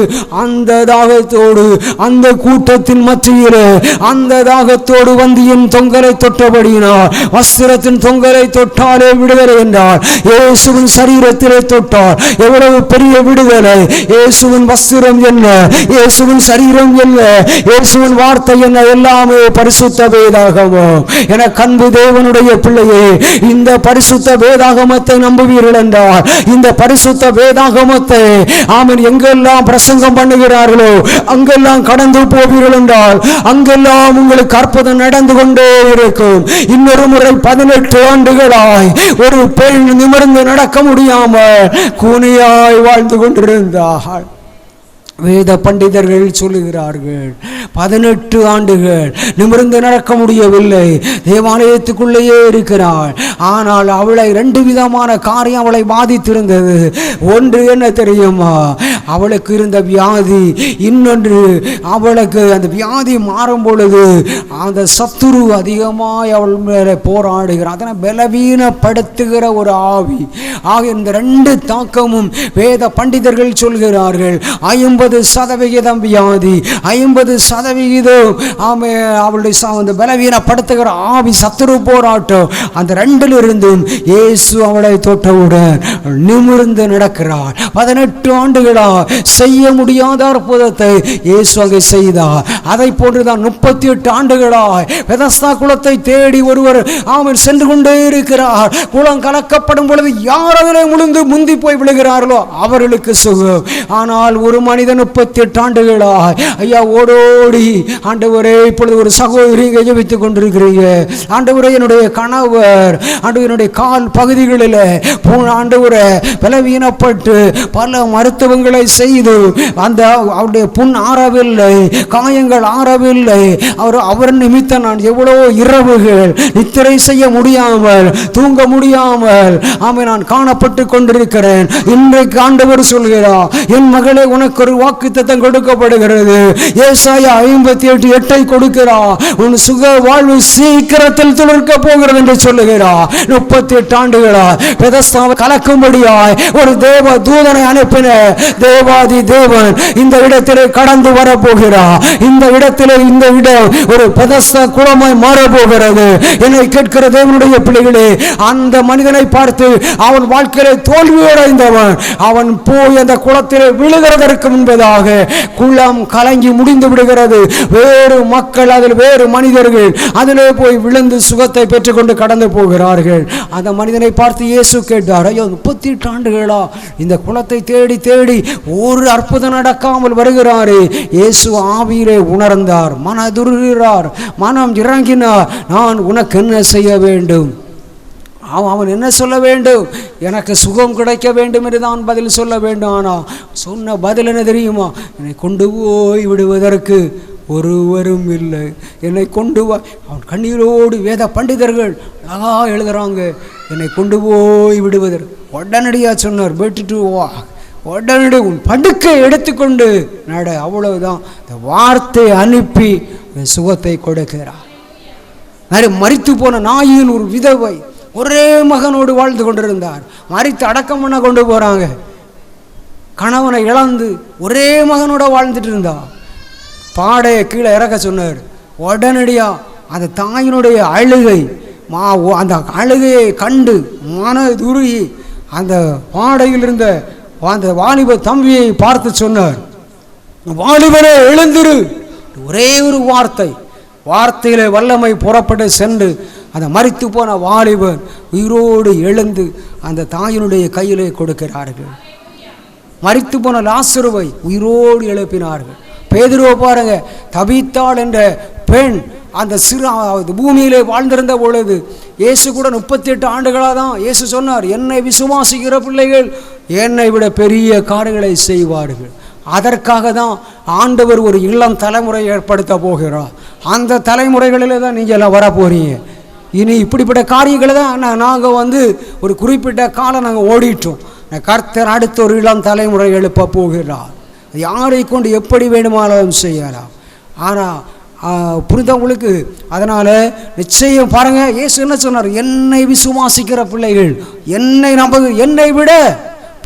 அந்த தாகத்தோடு அந்த கூட்டத்தின் மத்தியிலே அந்த தாகத்தோடு வந்து என் தொங்கலை தொட்டபடியினார், வஸ்திரத்தின் தொங்கலை தொட்டாலே விடுதலை என்றார். இயேசுவின் சரீரத்திலே தொட்டார். எவ்வளவு பெரிய விடுதலை! இயேசுவின் வஸ்திரம் என்ன, இயேசுவின் சரீரம் என்ன, இயேசுவின் வார்த்தை என்ன, எல்லாமே பரிசுத்த வேதாகமம். என கண்பு தேவனுடைய பிள்ளையே, இந்த பரிசுத்த வேதாகமத்தை நம்புவீர்கள் என்றால், இந்த பரிசுத்த வேதாகமத்தை ஆமென் எங்கெல்லாம் பிரசங்கம் பண்ணுகிறார்களோ அங்கெல்லாம் கடந்து போவீர்கள் என்றால் அங்கெல்லாம் உங்களுக்கு அற்புதம் நடந்து கொண்டே இருக்கும். இன்னொரு முறை 18 ஆண்டுகளாய் ஒரு பெண் நிமிர்ந்து நடக்க முடியாமல் கூனியாய் வாழ்ந்து கொண்டிருந்தாள். வேத பண்டிதர்கள் சொல்லுகிறார்கள், 18 ஆண்டுகள் நிமிர்ந்து நடக்க முடியவில்லை. தேவாலயத்துக்குள்ளேயே இருக்கிறாள். ஆனால் அவளை 2 விதமான காரியம் அவளை பாதித்திருந்தது. ஒன்று என்ன தெரியுமா? அவளுக்கு இருந்த வியாதி. இன்னொன்று, அவளுக்கு அந்த வியாதி மாறும் பொழுது அந்த சத்துரு அதிகமாய் அவள் மேலே போராடுகிறார். அதனை பலவீனப்படுத்துகிற ஒரு ஆவி. ஆக இந்த ரெண்டு தாக்கமும் வேத பண்டிதர்கள் சொல்கிறார்கள். 50% வியாதி, 50% அவளுடைய அந்த பலவீனப்படுத்துகிற ஆவி, சத்துரு போராட்டம். அந்த ரெண்டில் இருந்தும் இயேசு அவளை தொட்டவுடன் நிமிர்ந்து நடக்கிறார். 18 ஆண்டுகளா செய்ய முடியாத அற்புதத்தை இயேசு அங்கே செய்தார். அதை போன்றுதான் 38 ஆண்டுகளாய் பெதஸ்தா குளத்தை தேடி ஒருவர் அவன் சென்று கொண்டே இருக்கிறார். குளம் கலக்கப்படும் பொழுது யார் அதிலே முந்தி போய் விழுகிறார்களோ அவர்களுக்கு சுகம். ஆனால் ஒரு மனிதன் 38 ஆண்டுகளாய் ஐயா ஓடோடி, ஆண்டவரே இப்பொழுது ஒரு சகோதரி ஜெபித்துக் கொண்டிருக்கிறீங்க, ஆண்டவரே என்னுடைய கணவர் ஆண்டவருடைய கால் பகுதிகளில் ஆண்டவரே பலவீனப்பட்டு பல மருத்துவங்களை செய்து அந்த அவருடைய புண் ஆறவில்லை, காயங்கள் ஆறவில்லை. அவர் நிமித்தம் நான் எவ்வளோ இரவுகள் நித்திரை செய்ய முடியாமல், தூங்க முடியாமல் நான் காணப்பட்டு கொண்டிருக்கிறேன். இன்றைக்கு ஆண்டவர் சொல்கிறார், என் மகளே உனக்கு ஒரு வாக்குத்தத்தம் கொடுக்கப்படுகிறது. ஏசாயா 58:8 கொடுக்கிறார். உன் சுக வாழ்வு சீக்கிரத்தில் துளிர்க்க போகிறது என்று சொல்லுகிறார். 38 ஆண்டுகளா பெதஸ்தாவை கலக்கும்படியாய் ஒரு தேவ தூதனை அனுப்பின தேவாதி தேவன் இந்த இடத்திலே கடந்து வரப்போகிறார். இந்த இடத்திலே இந்த இடம் ஒரு பெதஸ்தா குளமாய் மாறப்போகிறது. என்னை கேட்கிற தேவனுடைய பிள்ளைகளே, அந்த மனிதனை பார்த்து அவன் வாழ்க்கையிலே தோல்வியடைந்தவன் அவன் போய் அந்த குளத்திலே விழுகிறதற்கு முன்பதாக குளம் கலங்கி முடிந்து விடுகிறது. வேறு மக்கள், அதில் வேறு மனிதர்கள் அதிலே போய் விழுந்து சுகத்தை பெற்றுக்கொண்டு கடந்து போகிறார்கள். அந்த மனிதனை பார்த்து இயேசு கேட்டார், ஐயோ 38 ஆண்டுகளா இந்த குளத்தை தேடி தேடி ஒரு அற்புதம் நடக்காமல் வருகிறாரே. இயேசு ஆவியிலே உணர்ந்தார், மனதுருகிறார், மனம் இறங்கினார். நான் உனக்கு என்ன செய்ய வேண்டும்? அவன் என்ன சொல்ல வேண்டும்? எனக்கு சுகம் கிடைக்க வேண்டும் என்று தான் பதில் சொல்ல வேண்டும். ஆனால் சொன்ன பதில் என்ன தெரியுமா? என்னை கொண்டு போய் விடுவதற்கு ஒருவரும் இல்லை, என்னை கொண்டு வா. அவன் கண்ணீரோடு வேத பண்டிதர்கள் அழகா எழுதுறாங்க, என்னை கொண்டு போய் விடுவதற்கு. உடனடியாக சொன்னார், வெட்டிட்டு வா, உடனடி உன் படுக்கை எடுத்துக்கொண்டு நட. அவ்வளவுதான். இந்த வார்த்தை அனுப்பி சுகத்தை கொடுக்கிறார். மரித்து போன நாயின் ஒரு விதவை ஒரே மகனோடு வாழ்ந்து கொண்டிருந்தார். மரித்து அடக்கம் பண்ண கொண்டு போறாங்க. கணவனை இழந்து ஒரே மகனோட வாழ்ந்துட்டு இருந்தார். பாடையை கீழே இறக்க சொன்னார். உடனடியா அந்த தாயினுடைய அழுகை, அந்த அழுகையை கண்டு மனதுருகி அந்த பாடையில் இருந்த அந்த வாலிப தம்பியை பார்த்து சொன்னார், வாலிபனே எழுந்திரு. ஒரே ஒரு வார்த்தையிலே வல்லமை புறப்பட்டு சென்று அந்த மரித்து போன வாலிபன் உயிரோடு எழுந்து அந்த தாயினுடைய கையிலே கொடுக்கிறார்கள். மரித்து போன லாசருவை உயிரோடு எழுப்பினார்கள். பேதுருவை பாருங்க, தபீத்தாள் என்ற பெண் அந்த சிறு பூமியிலே வாழ்ந்திருந்த பொழுது இயேசு கூட 38 ஆண்டுகளாக தான் இயேசு சொன்னார், என்னை விசுவாசிக்கிற பிள்ளைகள் என்னை விட பெரிய காரியங்களை செய்வார்கள். அதற்காக தான் ஆண்டவர் ஒரு இளம் தலைமுறை ஏற்படுத்த போகிறார். அந்த தலைமுறைகளில் தான் நீங்கள் எல்லாம் வர போறீங்க. இனி இப்படிப்பட்ட காரியங்களை தான் நாங்கள் ஒரு குறிப்பிட்ட காலம் நாங்கள் ஓடிட்டோம். கர்த்தர் அடுத்த ஒரு இளம் தலைமுறை எழுப்ப போகிறார். யாரை கொண்டு எப்படி வேணுமானாலும் செய்யலாம். ஆனால் புரிந்தவங்களுக்கு அதனால் நிச்சயம் பாருங்கள், இயேசு என்ன சொன்னார்? என்னை விசுவாசிக்கிற பிள்ளைகள் என்னை விட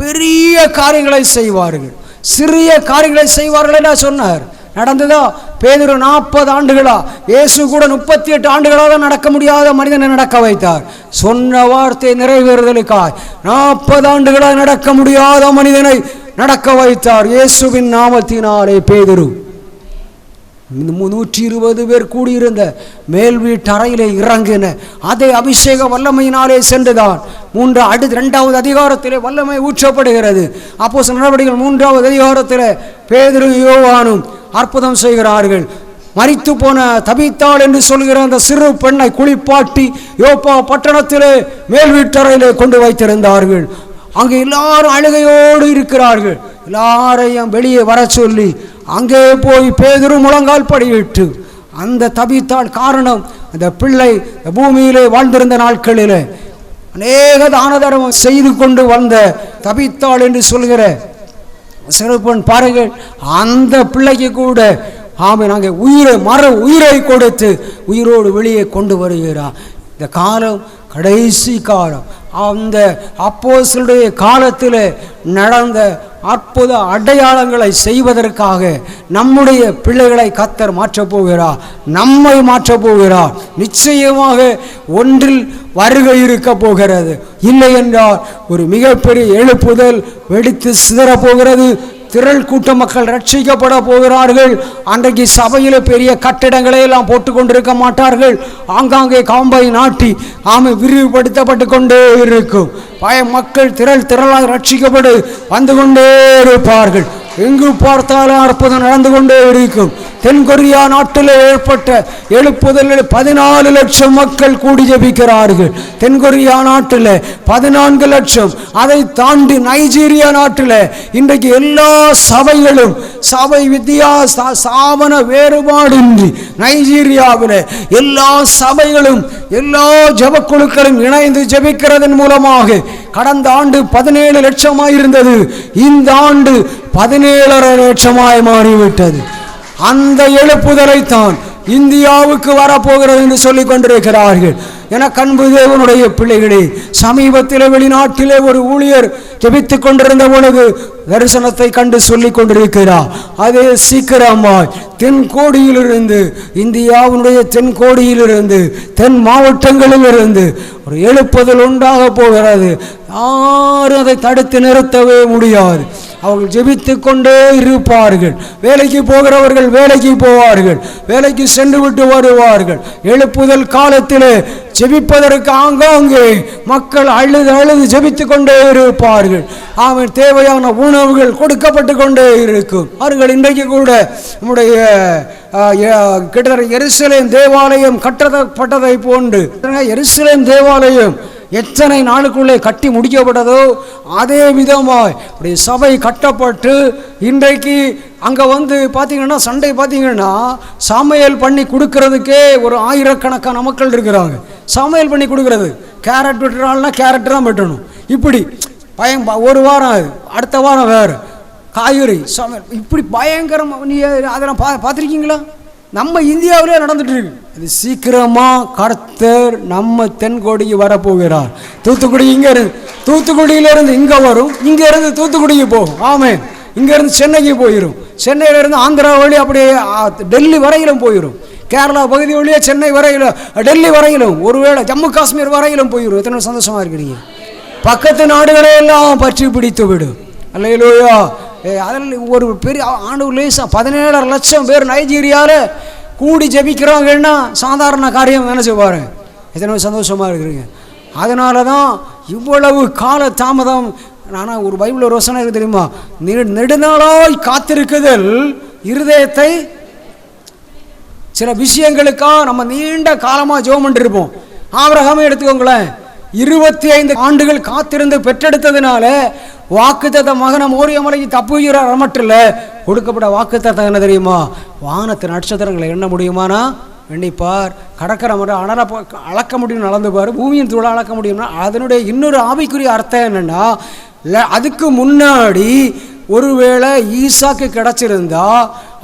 பெரிய காரியங்களை செய்வார்கள், சிறிய காரியங்களை செய்வார்கள் என்ன சொன்னார்? நடந்ததா? பேதுரு 40 ஆண்டுகளா, இயேசு கூட 38 ஆண்டுகளாக நடக்க முடியாத மனிதனை நடக்க வைத்தார். சொன்ன வார்த்தை நிறைவேறுதலுக்காய் 40 ஆண்டுகளாக நடக்க முடியாத மனிதனை நடக்க வைத்தார் இயேசுவின் நாமத்தினாலே. பேதுரு 120 பேர் கூடியிருந்த மேல் வீட்டு அறையிலே இறங்கின அதே அபிஷேக வல்லமையினாலே சென்றுதான் 2வது அதிகாரத்திலே வல்லமை ஊற்றப்படுகிறது. அப்போஸ்தலர் நடவடிக்கைகள் 3வது அதிகாரத்திலே பேதுரு யோவானும் அற்புதம் செய்கிறார்கள். மரித்து போன தபீத்தாள் என்று சொல்கிற அந்த சிறு பெண்ணை குளிப்பாட்டி யோப்பா பட்டணத்திலே மேல் வீட்டறையிலே கொண்டு வைத்திருந்தார்கள். அங்கே எல்லாரும் அழுகையோடு இருக்கிறார்கள். எல்லாரையும் வெளியே வர சொல்லி அங்கே போய் பேதுரு முழங்கால் படியிட்டு அந்த தபீத்தாள், காரணம் அந்த பிள்ளை பூமியிலே வாழ்ந்திருந்த நாட்களிலே அநேக தான தர்மம் செய்து கொண்டு வந்த தபீத்தாள் என்று சொல்கிற சிறப்பன் பாருங்கள், அந்த பிள்ளைக்கு கூட ஆமை நாங்கள் உயிரை கொடுத்து உயிரோடு வெளியே கொண்டு வருகிறார். இந்த காலம் கடைசி காலம். அந்த அப்போஸ்தலருடைய காலத்தில் நடந்த அற்புத அடையாளங்களை செய்வதற்காக நம்முடைய பிள்ளைகளை கர்த்தர் மாற்றப் போகிறார், நம்மை மாற்றப் போகிறார். நிச்சயமாக ஒன்றில் வருகை இருக்க போகிறது. இல்லை என்றால் ஒரு மிகப்பெரிய எழுப்புதல் வெடித்து சிதறப் போகிறது. திரள் கூட்ட மக்கள் ரட்சிக்கப்பட போகிறார்கள். அன்றைக்கு சபையில் பெரிய கட்டிடங்களை எல்லாம் போட்டு கொண்டிருக்க மாட்டார்கள். ஆங்காங்கே காம்பை நாட்டி விரிவுபடுத்தப்பட்டு கொண்டே இருக்கும். மக்கள் திரளாக ரட்சிக்கப்பட்டு வந்து கொண்டே இருப்பார்கள். எங்கு பார்த்தாலும் அற்புதம் நடந்து கொண்டே இருக்கும். தென்கொரியா நாட்டில் ஏற்பட்ட எழுப்புதலில் 14 லட்சம் மக்கள் கூடி ஜெபிக்கிறார்கள். தென்கொரியா நாட்டில் 14 லட்சம். அதை தாண்டி நைஜீரியா நாட்டில் இன்றைக்கு எல்லா சபைகளும் சபை சாவன வேறுபாடின்றி நைஜீரியாவில் எல்லா சபைகளும் எல்லா ஜெபக்குழுக்களும் இணைந்து ஜெபிக்கிறதன் மூலமாக கடந்த ஆண்டு 17 லட்சமாய் இருந்தது, இந்த ஆண்டு 17.5 லட்சமாய் மாறிவிட்டது. அந்த எழுப்புதலைத்தான் இந்தியாவுக்கு வரப்போகிறது என்று சொல்லிக் கொண்டிருக்கிறார்கள். என கண்பு தேவனுடைய பிள்ளைகளே, சமீபத்தில் வெளிநாட்டிலே ஒரு ஊழியர் ஜெபித்துக் கொண்டிருந்த பொழுது தரிசனத்தை கண்டு சொல்லிக் கொண்டிருக்கிறார். அதே சீக்கிரமாய் தென்கோடியிலிருந்து, இந்தியாவினுடைய தென்கோடியிலிருந்து, தென் மாவட்டங்களிலிருந்து ஒரு எழுப்புதல் உண்டாக போகிறது. யாரும் அதை தடுத்து நிறுத்தவே முடியாது. அவர்கள் ஜெபித்து கொண்டே இருப்பார்கள். வேலைக்கு போகிறவர்கள் வேலைக்கு போவார்கள், வேலைக்கு சென்று விட்டு வருவார்கள். எழுப்புதல் காலத்திலே ஜெபிப்பதற்கு ஆங்காங்கே மக்கள் அழுது ஜெபித்து கொண்டே இருப்பார்கள். அவன் தேவையான உணவுகள் கொடுக்கப்பட்டு கொண்டே இருக்கும். அவர்கள் இன்றைக்கு கூட நம்முடைய கிட்டத்தட்ட எருசலேம் தேவாலயம் கட்டப்பட்டதை போன்று எருசலேம் தேவாலயம் எத்தனை நாளுக்குள்ளே கட்டி முடிக்கப்பட்டதோ அதே விதமாக சபை கட்டப்பட்டு இன்றைக்கு அங்கே வந்து பார்த்தீங்கன்னா சண்டை பார்த்தீங்கன்னா சமையல் பண்ணி கொடுக்கறதுக்கே ஒரு ஆயிரக்கணக்கான மக்கள் இருக்கிறாங்க. சமையல் பண்ணி கொடுக்கறது, கேரட் வெட்டுறாள்னா கேரட் தான் வெட்டணும். இப்படி ஒரு வாரம் அடுத்த வாரம் வேறு காய்கறி சமையல், இப்படி பயங்கரம். நீ அதெல்லாம் பார்த்துருக்கீங்களா? நம்ம இந்தியாவிலே நடந்துட்டு இருக்கு. அது சீக்கிரமாக கர்த்தர் நம்ம தென்கோடிக்கு வரப்போகிறார். தூத்துக்குடி தூத்துக்குடியிலேருந்து இங்கே வரும், இங்கேருந்து தூத்துக்குடிக்கு போகும். ஆமாம், இங்கேருந்து சென்னைக்கு போயிடும், சென்னையிலேருந்து ஆந்திரா வழி அப்படியே டெல்லி வரையிலும் போயிடும், கேரளா பகுதி வழியே சென்னை வரையிலும், டெல்லி வரையிலும், ஒருவேளை ஜம்மு காஷ்மீர் வரையிலும் போயிடும். எத்தனை சந்தோஷமாக இருக்கிறீங்க? பக்கத்து நாடுகளையெல்லாம் பற்றி பிடித்து விடும். அல்லேலூயா. அதில் ஒரு பெரிய ஆண்டு லேசாக 17.5 லட்சம் பேர் நைஜீரியாவில் கூடி ஜெபிக்கிறாங்கன்னா சாதாரண காரியம் நினச்சி பாருங்க. எத்தனை சந்தோஷமாக இருக்கிறீங்க? அதனால தான் இவ்வளவு கால தாமதம். ஆனால் ஒரு பைபிள் ஒரு வசனம் இருக்குது தெரியுமா? நெடுநாளாய் காத்திருக்குதல் இருதயத்தை. சில விஷயங்களுக்காக நம்ம நீண்ட காலமாக ஜெபம் பண்ணிருப்போம். ஆபிரகாமை எடுத்துக்கோங்களேன், 25 ஆண்டுகள் காத்திருந்து பெற்றெடுத்ததுனால வாக்குத்தத்த மகனை மோரிய மலைக்கு தப்புகிறார். மட்டும் இல்லை, கொடுக்கப்பட்ட வாக்குத்தத்தம் என்ன தெரியுமா? வானத்து நட்சத்திரங்களை எண்ண முடியுமானா எண்ணிப்பார், கடற்கரை முறை அளக்க முடியும் நடந்துப்பார், பூமியின் தூளை அளக்க முடியும்னா. அதனுடைய இன்னொரு ஆவிக்குரிய அர்த்தம் என்னென்னா, அதுக்கு முன்னாடி ஒருவேளை ஈசாக்கு கிடச்சிருந்தா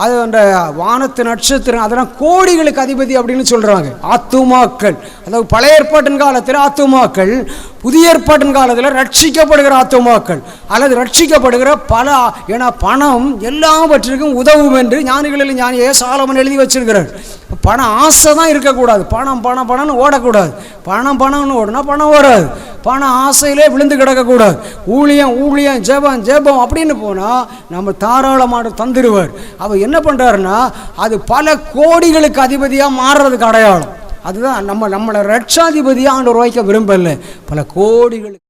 அது அந்த வானத்து நட்சத்திரம், அதெல்லாம் கோடிகளுக்கு அதிபதி அப்படின்னு சொல்கிறாங்க. ஆத்துமாக்கள், அதாவது பழைய ஏற்பாட்டின் காலத்தில் ஆத்துமாக்கள், புதிய ஏற்பாட்டின் காலத்தில் ரட்சிக்கப்படுகிற ஆத்துமாக்கள் அல்லது ரட்சிக்கப்படுகிற பல. ஏன்னா பணம் எல்லாவற்றிற்கும் உதவும் என்று ஞானிகளில் ஞானியே சாலமன் எழுதி வச்சிருக்கிறார். பணம் ஆசை தான் இருக்கக்கூடாது. பணம்னு ஓடக்கூடாது. பணம்னு ஓடுனா பணம் வராது. பண ஆசையிலே விழுந்து கிடக்கக்கூடாது. ஊழியம் ஜெபம் அப்படின்னு போனால் நம்ம தாராளமாக தந்துடுவார். அவர் என்ன பண்ணுறாருன்னா, அது பல கோடிகளுக்கு அதிபதியாக மாறுறதுக்கு அடையாளம். அதுதான் நம்மளை ரட்சாதிபதியாக ஆண்டவர் வைக்க விரும்பலை, பல கோடிகளுக்கு